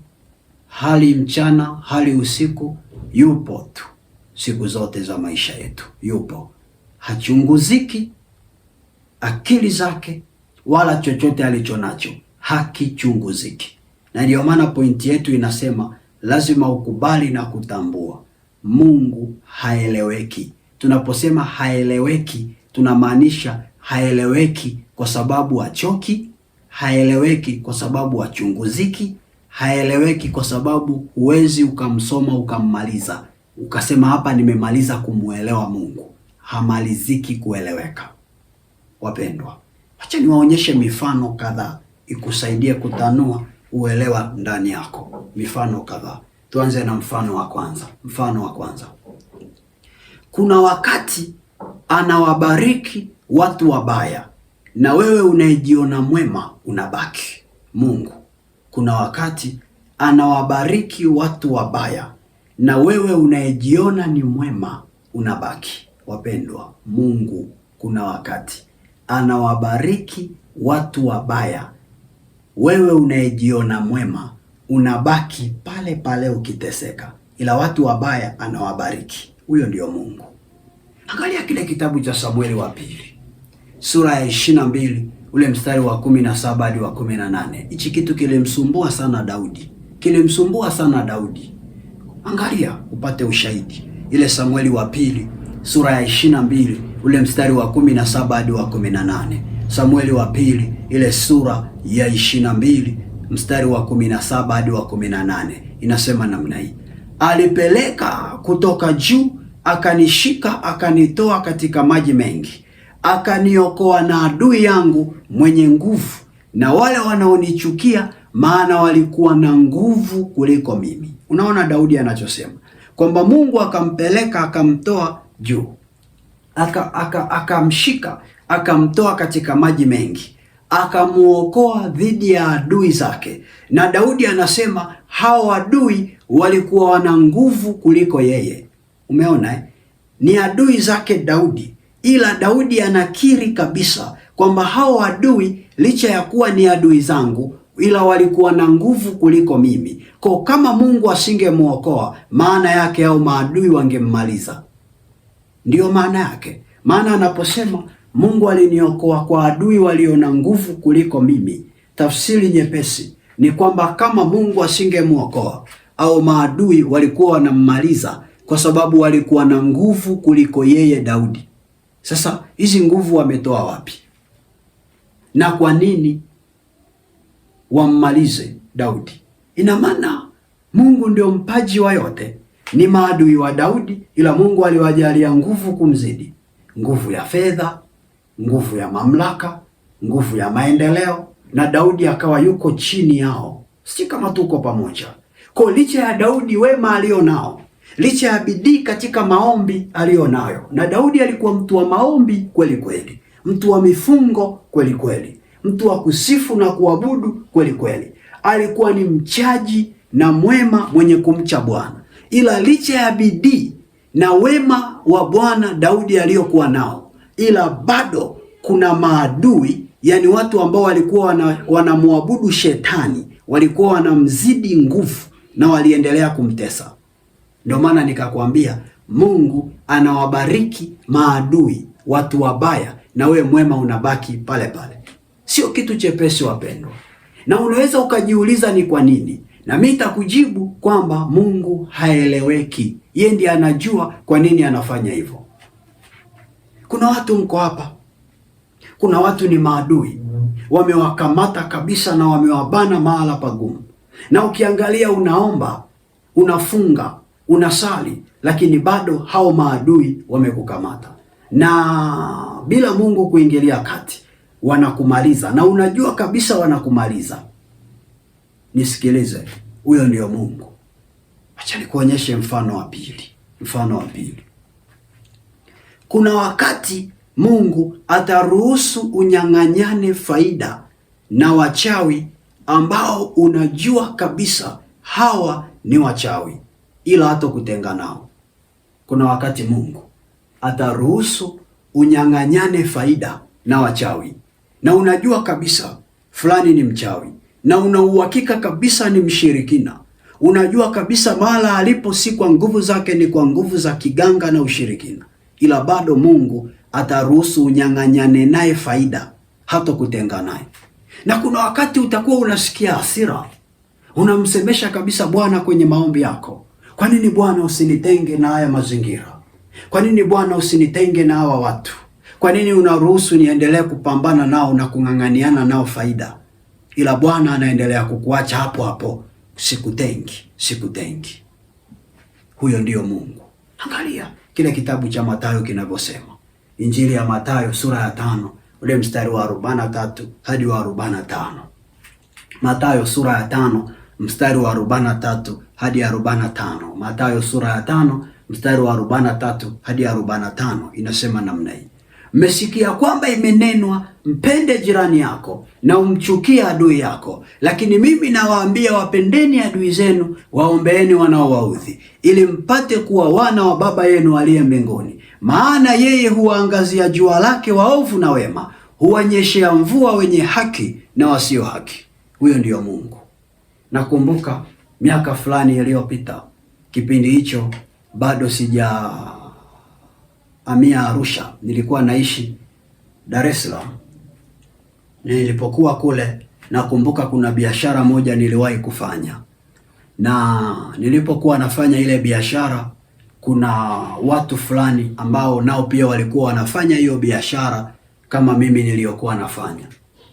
hali mchana, hali usiku, yupo tu siku zote za maisha yetu. Yupo, hachunguziki, akili zake wala chochote alichonacho hakichunguziki. Na ndio maana pointi yetu inasema lazima ukubali na kutambua Mungu haeleweki. Tunaposema haeleweki, tunamaanisha haeleweki kwa sababu hachoki, haeleweki kwa sababu hachunguziki, haeleweki kwa sababu huwezi ukamsoma ukammaliza ukasema hapa nimemaliza kumuelewa Mungu. Hamaliziki kueleweka. Wapendwa, acha niwaonyeshe mifano kadhaa ikusaidie kutanua uelewa ndani yako. Mifano kadhaa. Tuanze na mfano wa kwanza. Mfano wa kwanza. Kuna wakati anawabariki watu wabaya na wewe unayejiona mwema unabaki. Mungu, kuna wakati anawabariki watu wabaya na wewe unayejiona ni mwema unabaki. Wapendwa, Mungu kuna wakati anawabariki watu wabaya, wewe unayejiona mwema unabaki pale pale ukiteseka, ila watu wabaya anawabariki. Huyo ndio Mungu. Angalia kile kitabu cha Samueli wa pili sura ya 22 ule mstari wa 17 hadi wa 18. Hichi kitu kilimsumbua sana Daudi, kilimsumbua sana Daudi. Angalia upate ushahidi. Ile Samueli wa pili sura ya 22 ule mstari wa 17 hadi wa 18. Samueli wa pili ile sura ya 22 mstari wa 17 hadi wa 18 inasema namna hii: alipeleka kutoka juu, akanishika, akanitoa katika maji mengi, akaniokoa na adui yangu mwenye nguvu na wale wanaonichukia, maana walikuwa na nguvu kuliko mimi. Unaona Daudi anachosema kwamba Mungu akampeleka, akamtoa juu, akamshika, akamtoa katika maji mengi, akamuokoa dhidi ya adui zake. Na Daudi anasema hao adui walikuwa wana nguvu kuliko yeye. Umeona eh? Ni adui zake Daudi, ila Daudi anakiri kabisa kwamba hao adui licha ya kuwa ni adui zangu, ila walikuwa na nguvu kuliko mimi. Kwa kama Mungu asingemuokoa, maana yake hao maadui wangemmaliza. Ndiyo maana yake. Maana anaposema Mungu aliniokoa kwa adui walio na nguvu kuliko mimi, tafsiri nyepesi ni kwamba kama Mungu asingemuokoa, au maadui walikuwa wanammaliza kwa sababu walikuwa na nguvu kuliko yeye Daudi. Sasa hizi nguvu wametoa wapi? Na kwa nini wammalize Daudi? Ina maana Mungu ndio mpaji wa yote. Ni maadui wa Daudi, ila Mungu aliwajalia nguvu kumzidi. Nguvu ya fedha, nguvu ya mamlaka, nguvu ya maendeleo, na Daudi akawa yuko chini yao. Si kama tuko pamoja. Kwa licha ya Daudi wema alionao, licha ya bidii katika maombi alionayo, na Daudi alikuwa mtu wa maombi kweli kweli, mtu wa mifungo kweli kweli, mtu wa kusifu na kuabudu kweli kweli, alikuwa ni mchaji na mwema mwenye kumcha Bwana. Ila licha ya bidii na wema wa Bwana Daudi aliyokuwa nao, ila bado kuna maadui, yani watu ambao walikuwa wanamwabudu shetani, walikuwa wanamzidi nguvu na waliendelea kumtesa. Ndio maana nikakwambia Mungu anawabariki maadui, watu wabaya, na we mwema unabaki pale pale. Sio kitu chepesi wapendwa. Na unaweza ukajiuliza ni kwa nini? Na mimi nitakujibu kwamba Mungu haeleweki. Yeye ndiye anajua kwa nini anafanya hivyo. Kuna watu mko hapa, kuna watu ni maadui, wamewakamata kabisa na wamewabana mahala pagumu. Na ukiangalia unaomba, unafunga, unasali, lakini bado hao maadui wamekukamata. Na bila Mungu kuingilia kati, wanakumaliza, na unajua kabisa wanakumaliza. Nisikilize, huyo ndio Mungu. Acha nikuonyeshe mfano wa pili. Mfano wa pili. Kuna wakati Mungu ataruhusu unyang'anyane faida na wachawi ambao unajua kabisa hawa ni wachawi, ila hata kutenga nao. Kuna wakati Mungu ataruhusu unyang'anyane faida na wachawi, na unajua kabisa fulani ni mchawi, na una uhakika kabisa ni mshirikina. Unajua kabisa mahala alipo si kwa nguvu zake, ni kwa nguvu za kiganga na ushirikina, ila bado Mungu ataruhusu unyang'anyane naye faida, hata kutenga naye. Na kuna wakati utakuwa unasikia hasira, unamsemesha kabisa Bwana kwenye maombi yako. Kwa nini Bwana usinitenge na haya mazingira? Kwa nini Bwana usinitenge na hawa watu? Kwa nini unaruhusu niendelee kupambana nao na kung'ang'aniana nao faida? Ila Bwana anaendelea kukuacha hapo hapo, sikutengi, sikutengi. Huyo ndio Mungu. Angalia kile kitabu cha Mathayo kinavyosema. Injili ya Mathayo sura ya 5 ule mstari wa 43 hadi wa 45. Mathayo sura ya 5 mstari wa 43 hadi 45. Mathayo sura ya 5 mstari wa 43 hadi 45 inasema namna hii: mmesikia kwamba imenenwa, mpende jirani yako na umchukie adui yako. Lakini mimi nawaambia, wapendeni adui zenu, waombeeni wanaowaudhi, ili mpate kuwa wana wa Baba yenu aliye mbinguni. Maana yeye huwaangazia jua lake waovu na wema, huwanyeshea mvua wenye haki na wasio haki. Huyo ndiyo Mungu. Nakumbuka miaka fulani iliyopita, kipindi hicho bado sijahamia Arusha, nilikuwa naishi Dar es Salaam. Nilipokuwa kule, nakumbuka kuna biashara moja niliwahi kufanya, na nilipokuwa nafanya ile biashara, kuna watu fulani ambao nao pia walikuwa wanafanya hiyo biashara kama mimi niliyokuwa nafanya,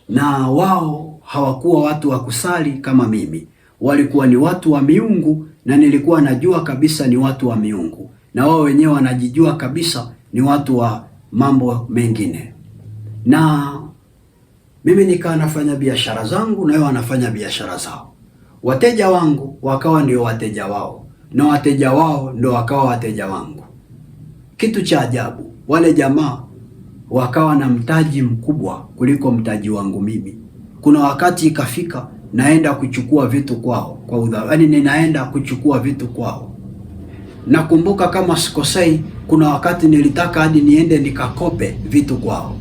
na wao hawakuwa watu wa kusali kama mimi, walikuwa ni watu wa miungu, na nilikuwa najua kabisa ni watu wa miungu, na wao wenyewe wanajijua kabisa ni watu wa mambo mengine. Na mimi nikawa nafanya biashara zangu na wao wanafanya biashara zao. Wateja wangu wakawa ndio wateja wao, na wateja wao ndio wakawa wateja wangu. Kitu cha ajabu, wale jamaa wakawa na mtaji mkubwa kuliko mtaji wangu mimi. Kuna wakati ikafika naenda kuchukua vitu kwao kwa udhani, ninaenda kuchukua vitu kwao. Nakumbuka kama sikosei, kuna wakati nilitaka hadi niende nikakope vitu kwao,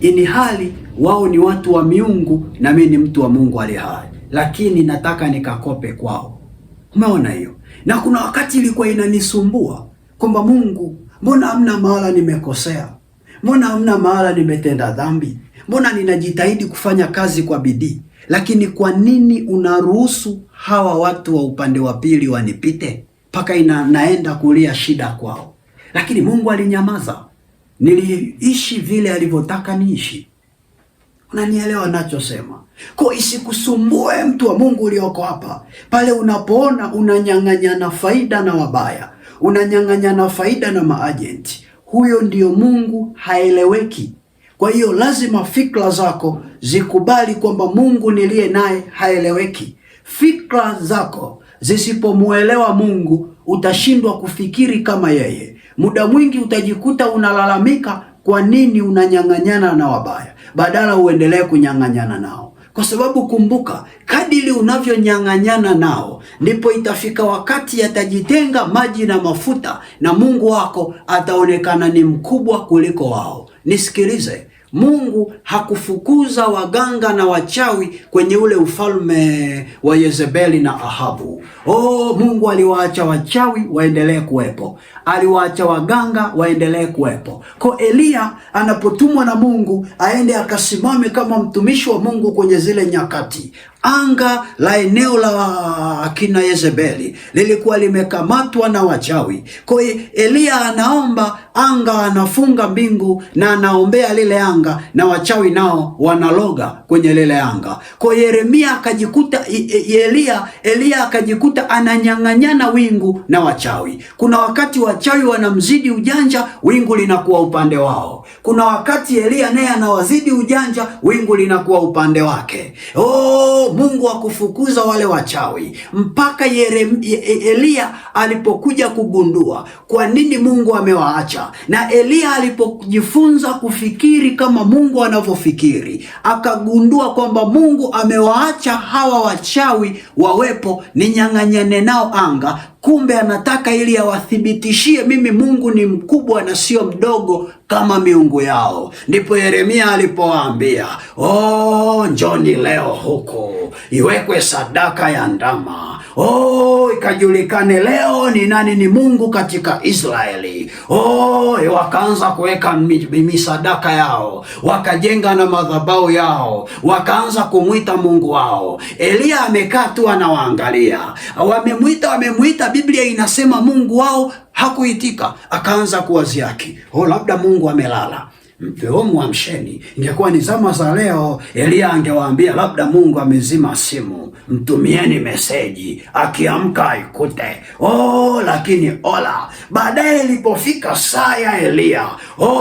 ini hali wao ni watu wa miungu na mimi ni mtu wa Mungu aliye hai, lakini nataka nikakope kwao. Umeona hiyo? Na kuna wakati ilikuwa inanisumbua kwamba Mungu, mbona hamna mahala nimekosea? Mbona hamna mahala nimetenda dhambi? Mbona ninajitahidi kufanya kazi kwa bidii, lakini kwa nini unaruhusu hawa watu wa upande wa pili wanipite mpaka naenda kulia shida kwao? Lakini Mungu alinyamaza. Niliishi vile alivyotaka niishi. Unanielewa nachosema? Kwa isikusumbue mtu wa Mungu ulioko hapa, pale unapoona unanyang'anyana faida na wabaya, unanyang'anyana faida na maagenti. Huyo ndiyo Mungu, haeleweki. Kwa hiyo lazima fikra zako zikubali kwamba Mungu niliye naye haeleweki. Fikra zako zisipomuelewa Mungu, utashindwa kufikiri kama yeye. Muda mwingi utajikuta unalalamika kwa nini unanyang'anyana na wabaya, badala uendelee kunyang'anyana nao. Kwa sababu kumbuka, kadiri unavyonyang'anyana nao, ndipo itafika wakati yatajitenga maji na mafuta, na Mungu wako ataonekana ni mkubwa kuliko wao. Nisikilize, Mungu hakufukuza waganga na wachawi kwenye ule ufalme wa Yezebeli na Ahabu. Mungu aliwaacha wachawi waendelee kuwepo, aliwaacha waganga waendelee kuwepo. Kwa Elia anapotumwa na Mungu aende akasimame kama mtumishi wa Mungu kwenye zile nyakati, anga la eneo la akina Yezebeli lilikuwa limekamatwa na wachawi. Kwa hiyo Elia anaomba anga, anafunga mbingu na anaombea lile anga, na wachawi nao wanaloga kwenye lile anga. Kwa Yeremia akajikuta, Elia akajikuta ananyang'anyana wingu na wachawi. Kuna wakati wachawi wanamzidi ujanja, wingu linakuwa upande wao. Kuna wakati Elia naye anawazidi ujanja, wingu linakuwa upande wake. Mungu akufukuza wale wachawi mpaka Elia alipokuja kugundua kwa nini Mungu amewaacha, na Elia alipojifunza kufikiri kama Mungu anavyofikiri, akagundua kwamba Mungu amewaacha hawa wachawi wawepo, ninyang'anyane nao anga. Kumbe anataka ili awathibitishie mimi Mungu ni mkubwa na sio mdogo kama miungu yao. Ndipo Yeremia alipowaambia, njoni leo huko iwekwe sadaka ya ndama, ikajulikane leo ni nani ni Mungu katika Israeli. Wakaanza kuweka misadaka yao, wakajenga na madhabahu yao, wakaanza kumwita Mungu wao. Elia amekaa tu anawaangalia, wamemwita, Biblia inasema Mungu wao hakuitika. Akaanza kuwaziaki, labda Mungu amelala. Mwamsheni. Ingekuwa ni zama za leo, Elia angewaambia labda Mungu amezima simu, mtumieni meseji, akiamka aikute. Lakini ola, baadaye ilipofika saa ya Elia,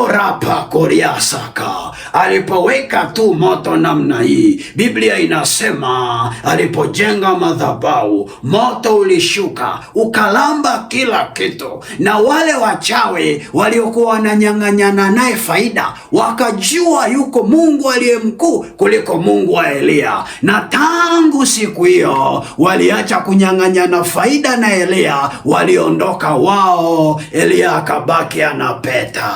rapa koriasaka, alipoweka tu moto namna hii, Biblia inasema alipojenga madhabahu, moto ulishuka ukalamba kila kitu, na wale wachawi waliokuwa wananyang'anyana naye faida wakajua yuko Mungu aliye mkuu kuliko Mungu wa Elia, na tangu siku hiyo waliacha kunyang'anyana faida na Elia, waliondoka wao, Elia akabaki anapeta.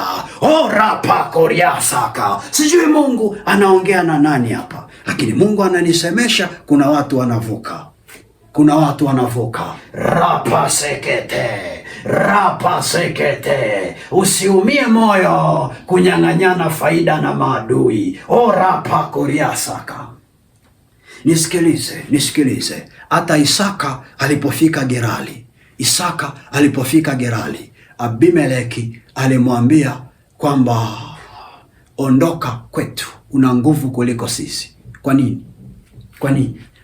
Rapa koriasaka. Sijui Mungu anaongea na nani hapa, lakini Mungu ananisemesha kuna watu wanavuka. Kuna watu wanavuka. Rapa sekete. Usiumie moyo kunyang'anyana faida na maadui. Rapa koriasaka. Nisikilize. Hata Isaka alipofika Gerali, Abimeleki alimwambia kwamba ondoka kwetu, una nguvu kuliko sisi. Kwa nini?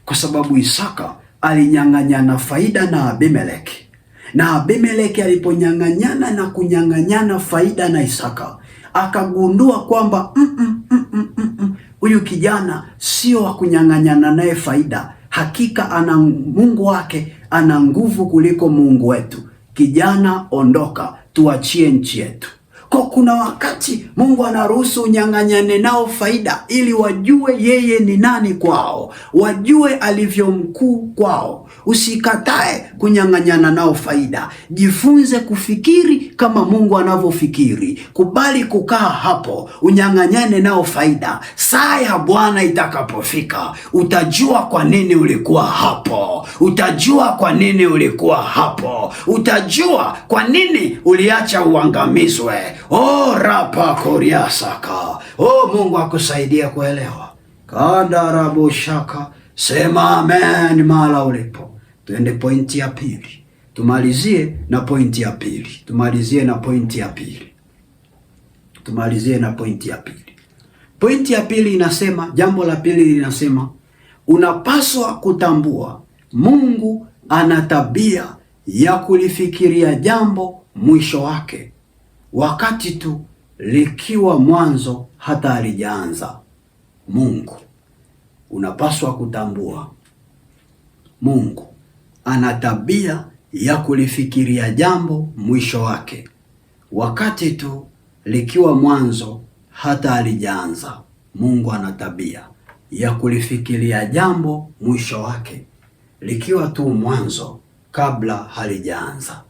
Kwa sababu Isaka alinyang'anyana faida na Abimeleki, na Abimeleki aliponyang'anyana na kunyang'anyana faida na Isaka, akagundua kwamba huyu kijana sio wa kunyang'anyana naye faida. Hakika ana Mungu wake, ana nguvu kuliko Mungu wetu. Kijana, ondoka, tuachie nchi yetu. Kwa kuna wakati Mungu anaruhusu unyang'anyane nao faida ili wajue yeye ni nani kwao, wajue alivyo mkuu kwao. Usikatae kunyang'anyana nao faida. Jifunze kufikiri kama Mungu anavyofikiri. Kubali kukaa hapo, unyang'anyane nao faida. Saa ya Bwana itakapofika, utajua kwa nini ulikuwa hapo. Utajua kwa nini ulikuwa hapo. Utajua kwa nini uliacha uangamizwe. Rapa koriasaka. Mungu akusaidia kuelewa. Kandarabushaka. Sema amen mahala ulipo. Tuende pointi ya pili. Tumalizie na pointi ya pili. Pointi ya pili inasema, jambo la pili linasema, unapaswa kutambua Mungu ana tabia ya kulifikiria jambo mwisho wake, wakati tu likiwa mwanzo hata halijaanza. Mungu, unapaswa kutambua Mungu ana tabia ya kulifikiria jambo mwisho wake, wakati tu likiwa mwanzo hata halijaanza. Mungu ana tabia ya kulifikiria jambo mwisho wake, likiwa tu mwanzo kabla halijaanza.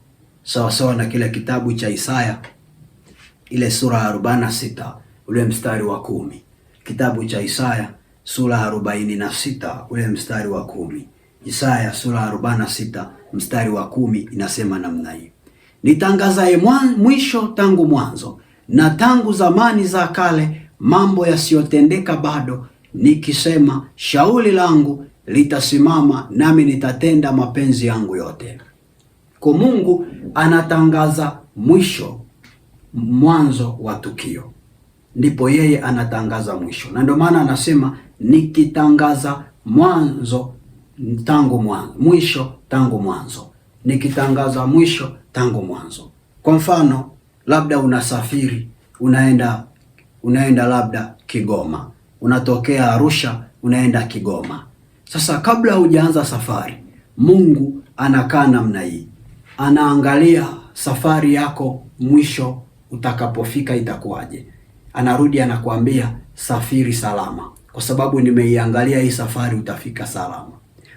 Sawa na kile kitabu cha Isaya, ile sura ya 46 ule mstari wa 10. Kitabu cha Isaya sura ya 46 ule mstari wa 10. Isaya sura ya 46 mstari wa 10 inasema namna hii: nitangazaye mwisho tangu mwanzo, na tangu zamani za kale mambo yasiyotendeka bado, nikisema shauri langu litasimama, nami nitatenda mapenzi yangu yote. Kwa Mungu anatangaza mwanzo wa tukio, ndipo yeye anatangaza mwisho. Na ndio maana anasema nikitangaza mwanzo tangu mwanzo, mwisho tangu mwanzo. Nikitangaza mwisho tangu mwanzo. Kwa mfano, labda unasafiri, unaenda labda Kigoma, unatokea Arusha unaenda Kigoma. Sasa kabla hujaanza safari, Mungu anakaa namna hii, anaangalia safari yako mwisho utakapofika itakuwaje. Anarudi anakuambia safiri salama, kwa sababu nimeiangalia hii safari utafika salama.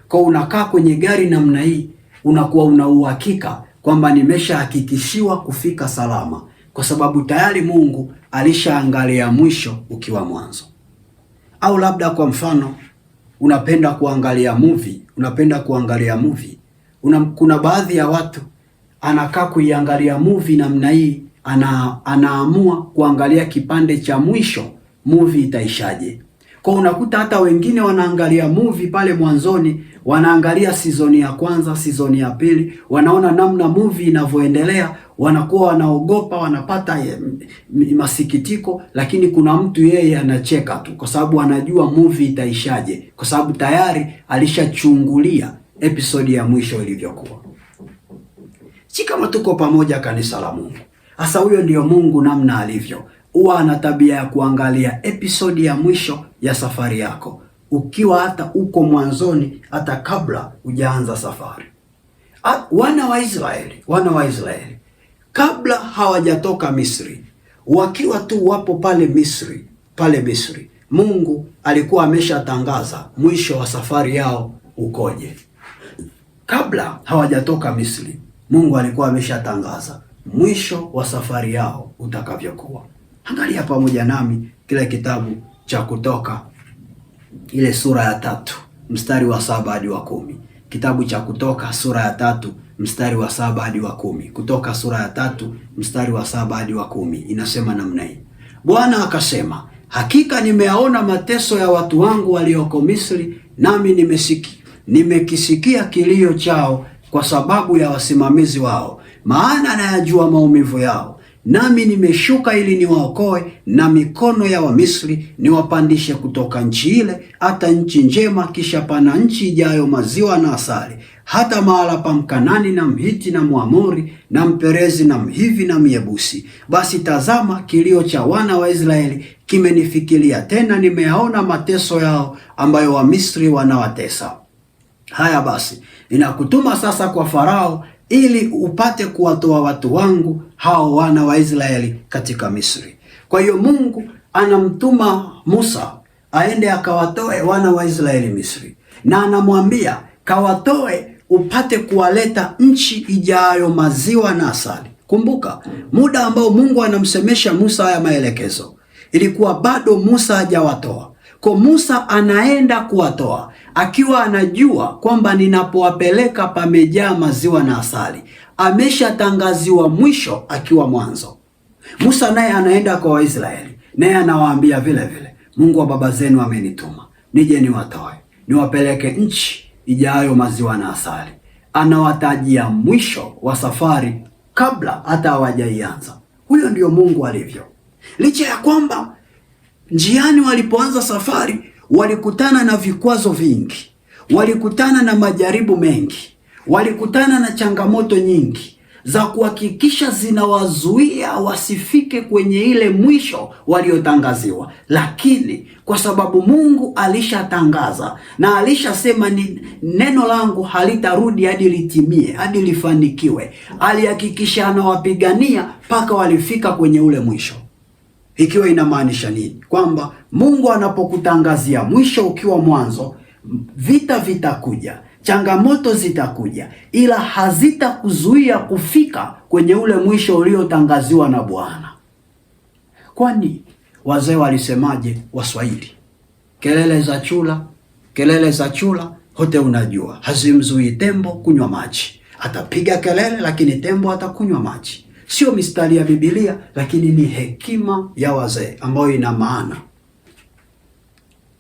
Kwa unakaa kwenye gari namna hii, unakuwa una uhakika kwamba nimeshahakikishiwa kufika salama, kwa sababu tayari Mungu alishaangalia mwisho ukiwa mwanzo. Au labda kwa mfano unapenda kuangalia movie, kuna baadhi ya watu anakaa kuiangalia movie namna hii, anaamua kuangalia kipande cha mwisho movie itaishaje. Kwa unakuta hata wengine wanaangalia movie pale mwanzoni, wanaangalia season ya kwanza, season ya pili, wanaona namna movie inavyoendelea, wanakuwa wanaogopa, wanapata masikitiko, lakini kuna mtu yeye anacheka tu, kwa sababu anajua movie itaishaje, kwa sababu tayari alishachungulia episodi ya mwisho ilivyokuwa. Si kama tuko pamoja, kanisa la Mungu? Sasa huyo ndio Mungu namna alivyo. Huwa ana tabia ya kuangalia episodi ya mwisho ya safari yako, ukiwa hata uko mwanzoni, hata kabla hujaanza safari. Wana wa Israeli kabla hawajatoka Misri, wakiwa tu wapo pale Misri, Mungu alikuwa ameshatangaza mwisho wa safari yao ukoje. Kabla hawajatoka Misri, Mungu alikuwa ameshatangaza mwisho wa safari yao utakavyokuwa. Angalia pamoja nami kile kitabu cha Kutoka, ile sura ya 3 mstari wa 7 hadi wa 10. Kitabu cha Kutoka sura ya 3 mstari wa 7 hadi wa 10. Kutoka sura ya 3 mstari wa 7 hadi wa 10 inasema namna hii: Bwana akasema, hakika nimeyaona mateso ya watu wangu walioko Misri, nami nimekisikia kilio chao kwa sababu ya wasimamizi wao, maana nayajua maumivu yao. Nami nimeshuka ili niwaokoe na mikono ya Wamisri, niwapandishe kutoka nchi ile hata nchi njema, kisha pana nchi ijayo maziwa na asali, hata mahala pa Mkanani na Mhiti na Mwamori na Mperezi na Mhivi na Myebusi. Basi tazama, kilio cha wana wa Israeli kimenifikiria, tena nimeyaona mateso yao ambayo Wamisri wanawatesa. Haya basi, ninakutuma sasa kwa Farao ili upate kuwatoa watu wangu hao wana wa Israeli katika Misri. Kwa hiyo Mungu anamtuma Musa aende akawatoe wana wa Israeli Misri, na anamwambia kawatoe upate kuwaleta nchi ijayo maziwa na asali. Kumbuka muda ambao Mungu anamsemesha Musa haya maelekezo, ilikuwa bado Musa hajawatoa. Kwa Musa anaenda kuwatoa akiwa anajua kwamba ninapowapeleka pamejaa maziwa na asali. Ameshatangaziwa mwisho akiwa mwanzo. Musa naye anaenda kwa Waisraeli, naye anawaambia vile vile, Mungu wa baba zenu amenituma nije niwatoe, niwapeleke nchi ijayo maziwa na asali. Anawatajia mwisho wa safari kabla hata hawajaianza. Huyo ndio Mungu alivyo. Licha ya kwamba njiani walipoanza safari walikutana na vikwazo vingi, walikutana na majaribu mengi, walikutana na changamoto nyingi za kuhakikisha zinawazuia wasifike kwenye ile mwisho waliotangaziwa. Lakini kwa sababu Mungu alishatangaza na alishasema neno langu halitarudi hadi litimie, hadi lifanikiwe, alihakikisha anawapigania mpaka walifika kwenye ule mwisho. Ikiwa inamaanisha nini? Kwamba Mungu anapokutangazia mwisho ukiwa mwanzo, vita vitakuja, changamoto zitakuja, ila hazitakuzuia kufika kwenye ule mwisho uliotangaziwa na Bwana. Kwani wazee walisemaje Waswahili? Kelele za chura hote unajua, hazimzui tembo kunywa maji. Atapiga kelele lakini tembo atakunywa maji. Sio mistari ya Biblia, lakini ni hekima ya wazee ambayo ina maana.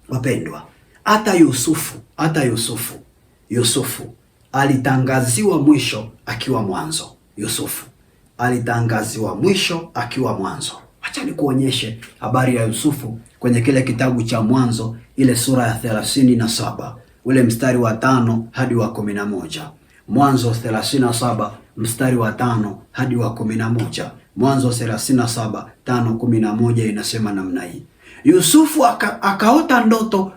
Wapendwa, hata Yusufu alitangaziwa mwisho akiwa mwanzo. Yusufu alitangaziwa mwisho akiwa mwanzo. Acha nikuonyeshe habari ya Yusufu kwenye kile kitabu cha Mwanzo, ile sura ya 37, ule mstari wa 5 hadi wa 11. Mwanzo 37 mstari wa 5 hadi wa 11. Mwanzo 37 5-11 inasema namna hii: Yusufu akaota ndoto,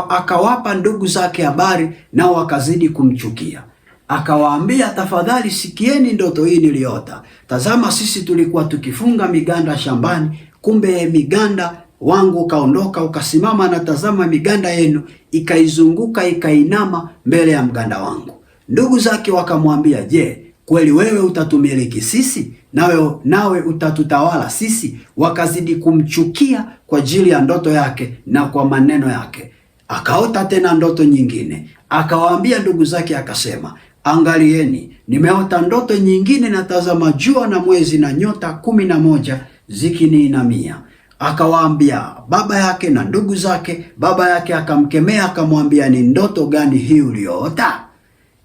akawapa ndugu zake habari, nao wakazidi kumchukia. Akawaambia, tafadhali sikieni ndoto hii niliota. Tazama, sisi tulikuwa tukifunga miganda shambani, kumbe miganda wangu ukaondoka ukasimama, na tazama miganda yenu ikaizunguka ikainama mbele ya mganda wangu. Ndugu zake wakamwambia, je, kweli wewe utatumiliki sisi, nawe utatutawala sisi? Wakazidi kumchukia kwa ajili ya ndoto yake na kwa maneno yake. Akaota tena ndoto nyingine, akawaambia ndugu zake akasema, angalieni, nimeota ndoto nyingine, na tazama jua na mwezi na nyota 11 zikiniinamia. Akawaambia baba yake na ndugu zake. Baba yake akamkemea akamwambia, ni ndoto gani hii uliyoota?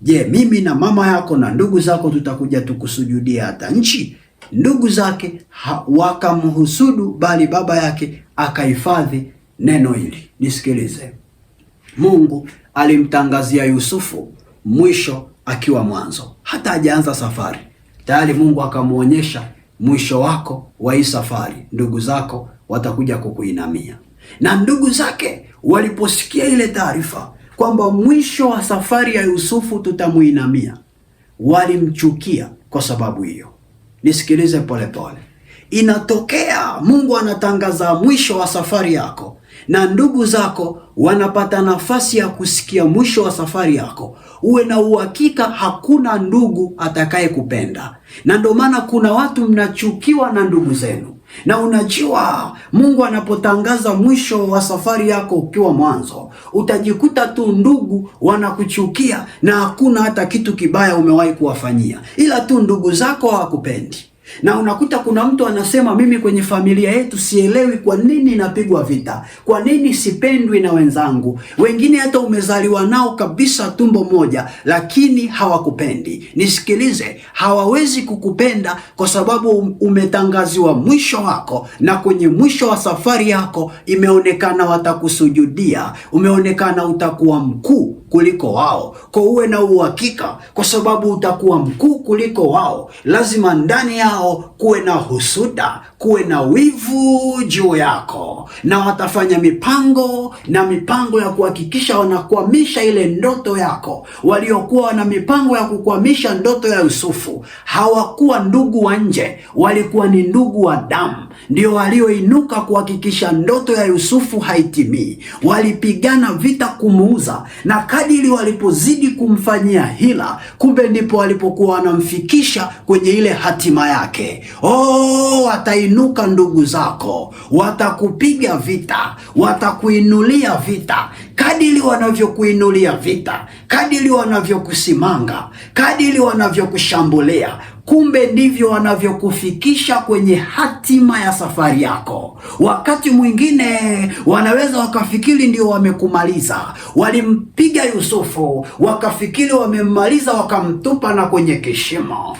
Je, mimi na mama yako na ndugu zako tutakuja tukusujudia hata nchi? Ndugu zake wakamhusudu, bali baba yake akahifadhi neno hili. Nisikilize, Mungu alimtangazia Yusufu mwisho akiwa mwanzo, hata hajaanza safari tayari Mungu akamwonyesha mwisho wako wa hii safari, ndugu zako watakuja kukuinamia. Na ndugu zake waliposikia ile taarifa kwamba mwisho wa safari ya Yusufu tutamuinamia, walimchukia kwa sababu hiyo. Nisikilize polepole. Inatokea Mungu anatangaza mwisho wa safari yako na ndugu zako wanapata nafasi ya kusikia mwisho wa safari yako, uwe na uhakika hakuna ndugu atakaye kupenda. Na ndio maana kuna watu mnachukiwa na ndugu zenu. Na unajua Mungu anapotangaza mwisho wa safari yako ukiwa mwanzo, utajikuta tu ndugu wanakuchukia na hakuna hata kitu kibaya umewahi kuwafanyia, ila tu ndugu zako hawakupendi. Na unakuta kuna mtu anasema, mimi kwenye familia yetu sielewi kwa nini napigwa vita, kwa nini sipendwi na wenzangu. Wengine hata umezaliwa nao kabisa tumbo moja, lakini hawakupendi. Nisikilize, hawawezi kukupenda kwa sababu umetangaziwa mwisho wako, na kwenye mwisho wa safari yako imeonekana watakusujudia, umeonekana utakuwa mkuu kuliko wao. Kwa uwe na uhakika, kwa sababu utakuwa mkuu kuliko wao, lazima ndani yao kuwe na husuda, kuwe na wivu juu yako, na watafanya mipango ya kuhakikisha wanakwamisha ile ndoto yako. Waliokuwa na mipango ya kukwamisha ndoto ya Yusufu hawakuwa ndugu wa nje, walikuwa ni ndugu wa damu. Ndio walioinuka kuhakikisha ndoto ya Yusufu haitimii. Walipigana vita kumuuza, na kadiri walipozidi kumfanyia hila, kumbe ndipo walipokuwa wanamfikisha kwenye ile hatima yake. Watainuka ndugu zako, watakupiga vita, watakuinulia vita. Kadiri wanavyokuinulia vita, kadiri wanavyokusimanga, kadiri wanavyokushambulia, kumbe ndivyo wanavyokufikisha kwenye hatima ya safari yako. Wakati mwingine wanaweza wakafikiri ndio wamekumaliza. Walimpiga Yusufu, wakafikiri wamemmaliza, wakamtupa na kwenye kishimo.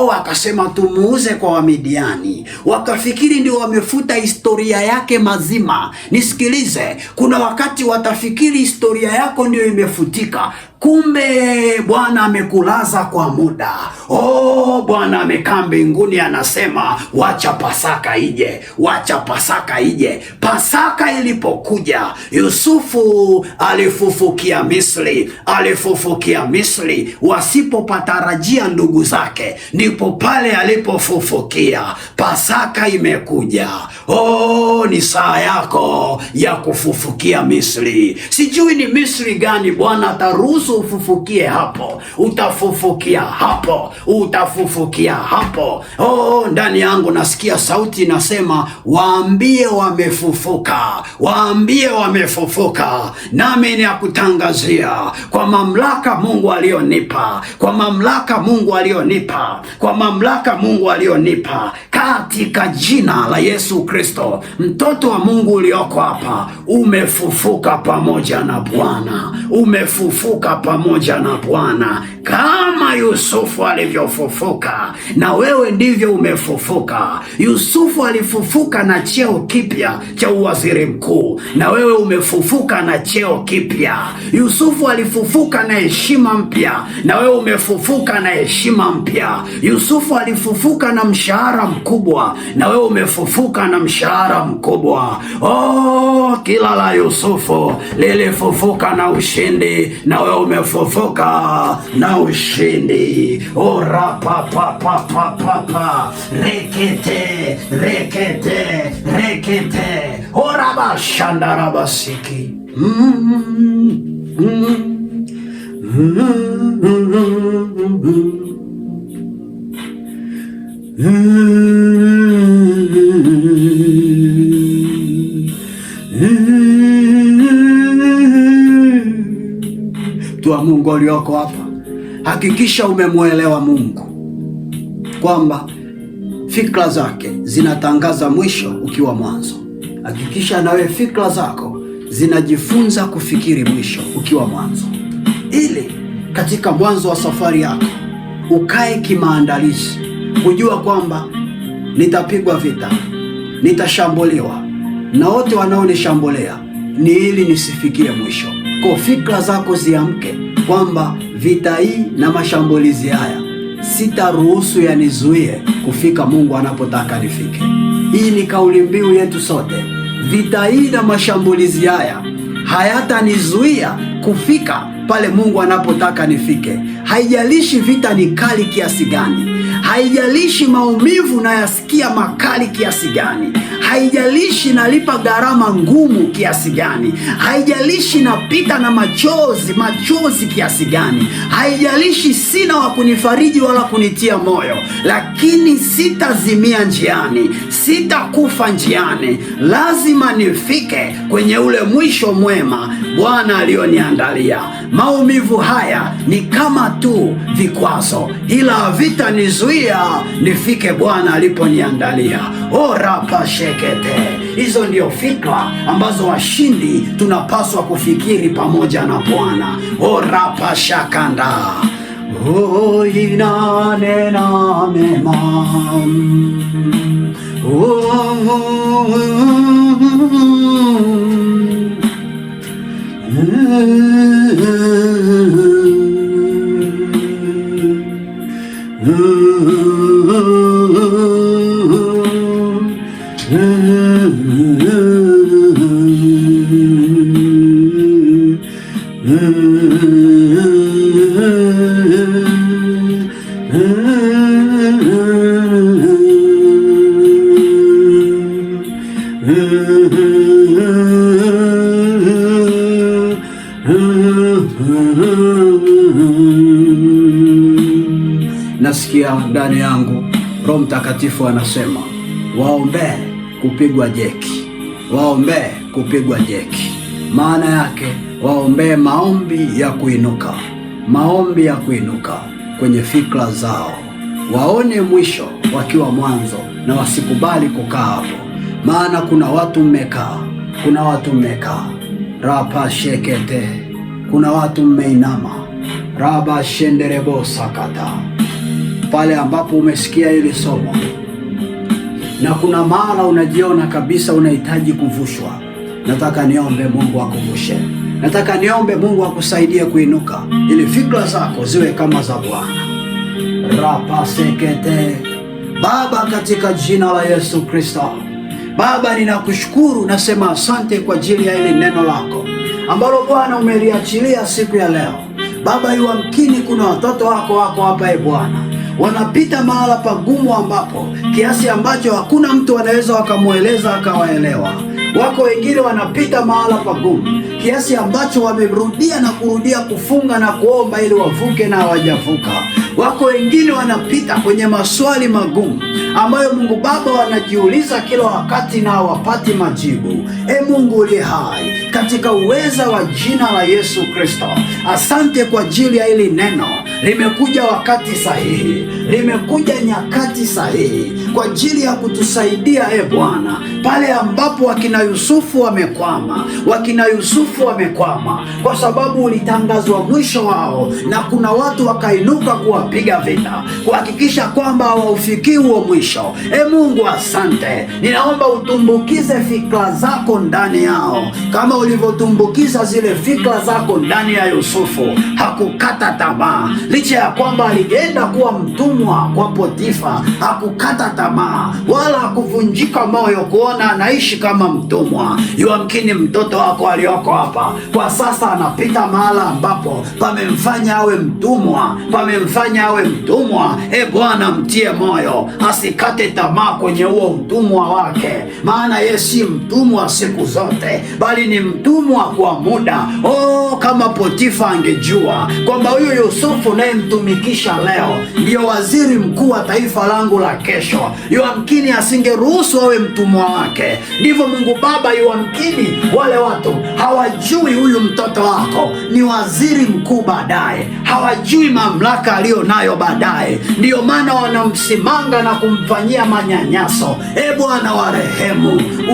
Wakasema tumuuze kwa Wamidiani. Wakafikiri ndio wamefuta historia yake mazima. Nisikilize, kuna wakati watafikiri historia yako ndio imefutika, kumbe Bwana amekulaza kwa muda. Bwana amekaa mbinguni anasema, wacha Pasaka ije, wacha Pasaka ije. Pasaka ilipokuja, Yusufu alifufukia Misri, alifufukia Misri wasipopatarajia ndugu zake, ndipo pale alipofufukia. Pasaka imekuja. Ni saa yako ya kufufukia Misri. Sijui ni Misri gani Bwana ataruhusu ufufukie hapo. Utafufukia hapo, utafufukia hapo. Ndani yangu nasikia sauti inasema, waambie wamefufuka, waambie wamefufuka. Nami nakutangazia kwa mamlaka Mungu alionipa, kwa mamlaka Mungu alionipa, kwa mamlaka Mungu alionipa, katika jina la Yesu Kristo, mtoto wa Mungu ulioko hapa, umefufuka pamoja na Bwana, umefufuka pamoja na Bwana. Kama Yusufu alivyofufuka, na wewe ndivyo umefufuka. Yusufu alifufuka na cheo kipya cha uwaziri mkuu, na wewe umefufuka na cheo kipya. Yusufu alifufuka na heshima mpya, na wewe umefufuka na heshima mpya. Yusufu alifufuka na mshahara mkubwa, na wewe umefufuka na mshahara mkubwa. Kila la Yusufu lilifufuka na ushindi, na wewe umefufuka na ushindi. Rapapapapapa rekete rekete rekete orabashandarabasiki. Mtu wa Mungu ulioko hapa, hakikisha umemwelewa Mungu kwamba fikra zake zinatangaza mwisho ukiwa mwanzo. Hakikisha nawe fikra zako zinajifunza kufikiri mwisho ukiwa mwanzo, ili katika mwanzo wa safari yako, ukae kimaandalizi, kujua kwamba nitapigwa vita, nitashambuliwa na wote wanaonishambulia, ni ili nisifikie mwisho. Kwa fikra zako ziamke kwamba vita hii na mashambulizi haya sitaruhusu yanizuie kufika Mungu anapotaka nifike. Hii ni kauli mbiu yetu sote. Vita hii na mashambulizi haya hayatanizuia kufika pale Mungu anapotaka nifike. Haijalishi vita ni kali kiasi gani, haijalishi maumivu nayasikia makali kiasi gani, haijalishi nalipa gharama ngumu kiasi gani, haijalishi napita na machozi kiasi gani, haijalishi sina wa kunifariji wala kunitia moyo, lakini sitazimia njiani, sitakufa njiani. Lazima nifike kwenye ule mwisho mwema Bwana alioniandalia. Maumivu haya ni kama tu vikwazo, ila vitanizuia nifike Bwana aliponiandalia. Ora shekete. Hizo ndio fikra ambazo washindi tunapaswa kufikiri pamoja na Bwana. Ora shakanda. Inanena mema. Nasikia ndani yangu Roho Mtakatifu anasema waombee kupigwa jeki, waombee kupigwa jeki. Maana yake waombee maombi ya kuinuka, maombi ya kuinuka kwenye fikra zao, waone mwisho wakiwa mwanzo na wasikubali kukaa hapo. Maana kuna watu mmekaa, kuna watu mmekaa rapa shekete, kuna watu mmeinama raba shenderebo sakata, pale ambapo umesikia hili somo na kuna mahala unajiona kabisa unahitaji kuvushwa. Nataka niombe Mungu akuvushe, nataka niombe Mungu akusaidie kuinuka ili fikra zako ziwe kama za Bwana. Rapa sekete. Baba, katika jina la Yesu Kristo, Baba ninakushukuru, nasema asante kwa ajili ya hili neno lako ambalo Bwana umeliachilia siku ya leo. Baba, yamkini kuna watoto wako hapa Bwana, wanapita mahala pagumu ambapo kiasi ambacho hakuna mtu anaweza wakamweleza akawaelewa. Wako wengine wanapita mahala pagumu kiasi ambacho wamerudia na kurudia kufunga na kuomba ili wavuke na hawajavuka. Wako wengine wanapita kwenye maswali magumu ambayo Mungu Baba wanajiuliza kila wakati na hawapati majibu. Mungu uliye hai, katika uweza wa jina la Yesu Kristo, asante kwa ajili ya hili neno. Limekuja wakati sahihi, limekuja nyakati sahihi kwa ajili ya kutusaidia Bwana, pale ambapo wakina Yusufu wamekwama, kwa sababu ulitangazwa mwisho wao na kuna watu wakainuka kuwapiga vita kuhakikisha kwamba hawaufikii huo mwisho. Mungu asante, ninaomba utumbukize fikra zako ndani yao kama ulivyotumbukiza zile fikra zako ndani ya Yusufu. Hakukata tamaa licha ya kwamba alienda kuwa mtumwa kwa Potifa. Hakukata tamaa wala hakuvunjika moyo kuona anaishi kama mtumwa. Yamkini mtoto wako aliyoko hapa kwa sasa anapita mahala ambapo pamemfanya awe mtumwa, Bwana mtie moyo, asikate tamaa kwenye huo utumwa wake, maana yeye si mtumwa siku zote, bali ni mtumwa kwa muda. Kama Potifa angejua kwamba huyu Yusufu naye mtumikisha leo ndiyo waziri mkuu wa taifa langu la kesho, yamkini asingeruhusu awe mtumwa wake. Ndivyo Mungu Baba, yamkini wale watu hawajui huyu mtoto wako ni waziri mkuu baadaye, hawajui mamlaka aliyo nayo baadaye, ndiyo maana wanamsimanga na kumfanyia manyanyaso. Bwana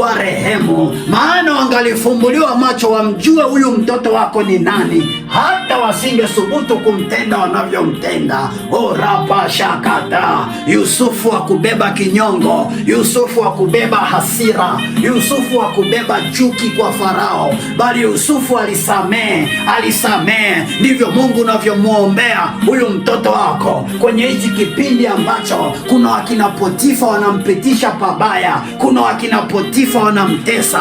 warehemu, maana wangalifumbuliwa macho wamjue huyu mtoto wako ni nani, hata wasingethubutu kumtenda wanavyomtenda. Orapashakata. Yusufu wa kubeba kinyongo, Yusufu wa kubeba hasira, Yusufu wa kubeba chuki kwa Farao, bali Yusufu alisamehe. Ndivyo Mungu unavyomwombea huyu mtoto wako kwenye hichi kipindi ambacho kuna wakina Potifa wanampitisha pabaya, kuna wakina Potifa wanamtesa.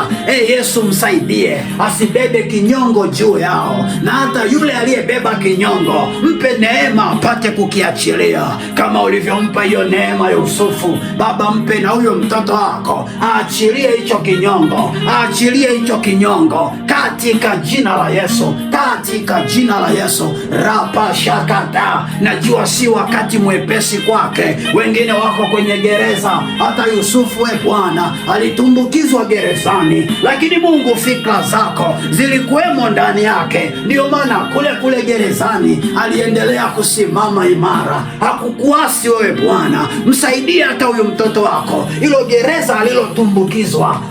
Yesu msaidie asibebe kinyongo juu yao, na hata yule aliyebeba kinyongo mpe neema apate kukiachilia, kama ulivyompa hiyo neema Yusufu. Baba, mpe na huyo mtoto wako aachilie hicho kinyongo, aachilie hicho kinyongo katika jina la Yesu, katika jina la Yesu. Rapa shakata. Najua si wakati mwepesi kwake, wengine wako kwenye gereza. Hata Yusufu Bwana alitumbukizwa gerezani, lakini Mungu, fikra zako zilikuwemo ndani yake, ndio maana kule gerezani aliendelea kusimama imara, hakukuasi wewe Bwana. Msaidie hata huyu mtoto wako, hilo gereza alilotumbukizwa,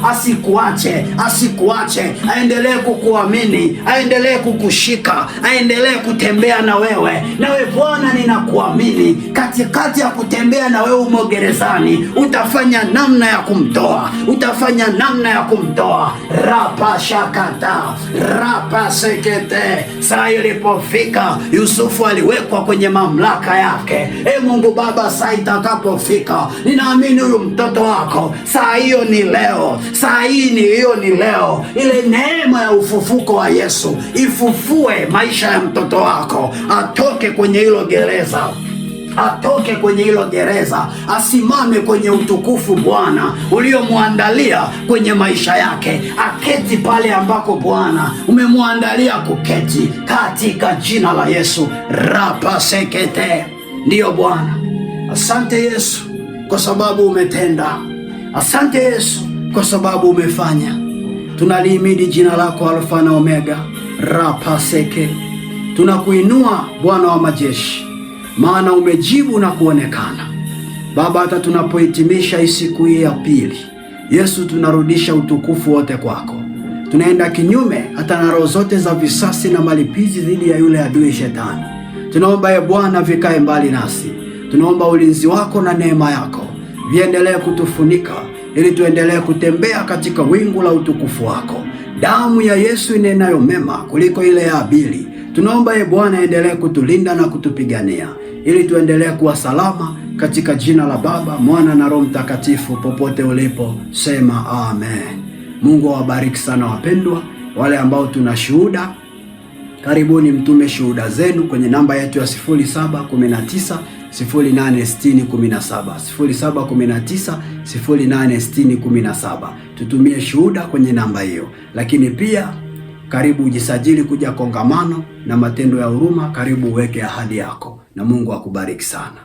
asikuache, aendelee kukuamini, aendelee kukushika, aendelee kutembea na wewe. Nawe Bwana, ninakuamini katikati ya kutembea na wewe umo gerezani, utafanya namna ya kumtoa, Rapa shakata, rapa sekete. Saa ilipofika, Yusufu aliwekwa kwenye mamlaka yake. Mungu Baba, saa itakapofika, ninaamini huyu mtoto wako, saa hiyo ni leo, ni leo. Ile neema ya ufufuko wa Yesu ifufue maisha ya mtoto wako, atoke kwenye hilo gereza, asimame kwenye utukufu Bwana uliomwandalia kwenye maisha yake, aketi pale ambako Bwana umemwandalia kuketi, katika jina la Yesu. Rapa sekete. Ndiyo Bwana, asante Yesu kwa sababu umetenda, asante Yesu kwa sababu umefanya. Tunalihimidi jina lako, Alfa na Omega. Rapa seke. Tunakuinua Bwana wa majeshi, maana umejibu na kuonekana. Baba, hata tunapohitimisha hii siku hii ya pili, Yesu, tunarudisha utukufu wote kwako. Tunaenda kinyume hata na roho zote za visasi na malipizi dhidi ya yule adui Shetani. Tunaomba Bwana vikae mbali nasi. Tunaomba ulinzi wako na neema yako viendelee kutufunika, ili tuendelee kutembea katika wingu la utukufu wako. Damu ya Yesu inenayo mema kuliko ile ya Abili. Tunaomba Bwana endelee kutulinda na kutupigania, ili tuendelee kuwa salama, katika jina la Baba, Mwana na Roho Mtakatifu. Popote ulipo sema amen. Mungu awabariki sana wapendwa. Wale ambao tuna shuhuda, karibuni mtume shuhuda zenu kwenye namba yetu ya 0719 086017, 0719 086017. Tutumie shuhuda kwenye namba hiyo. Lakini pia karibu ujisajili kuja kongamano na matendo ya huruma. Karibu uweke ahadi yako, na Mungu akubariki sana.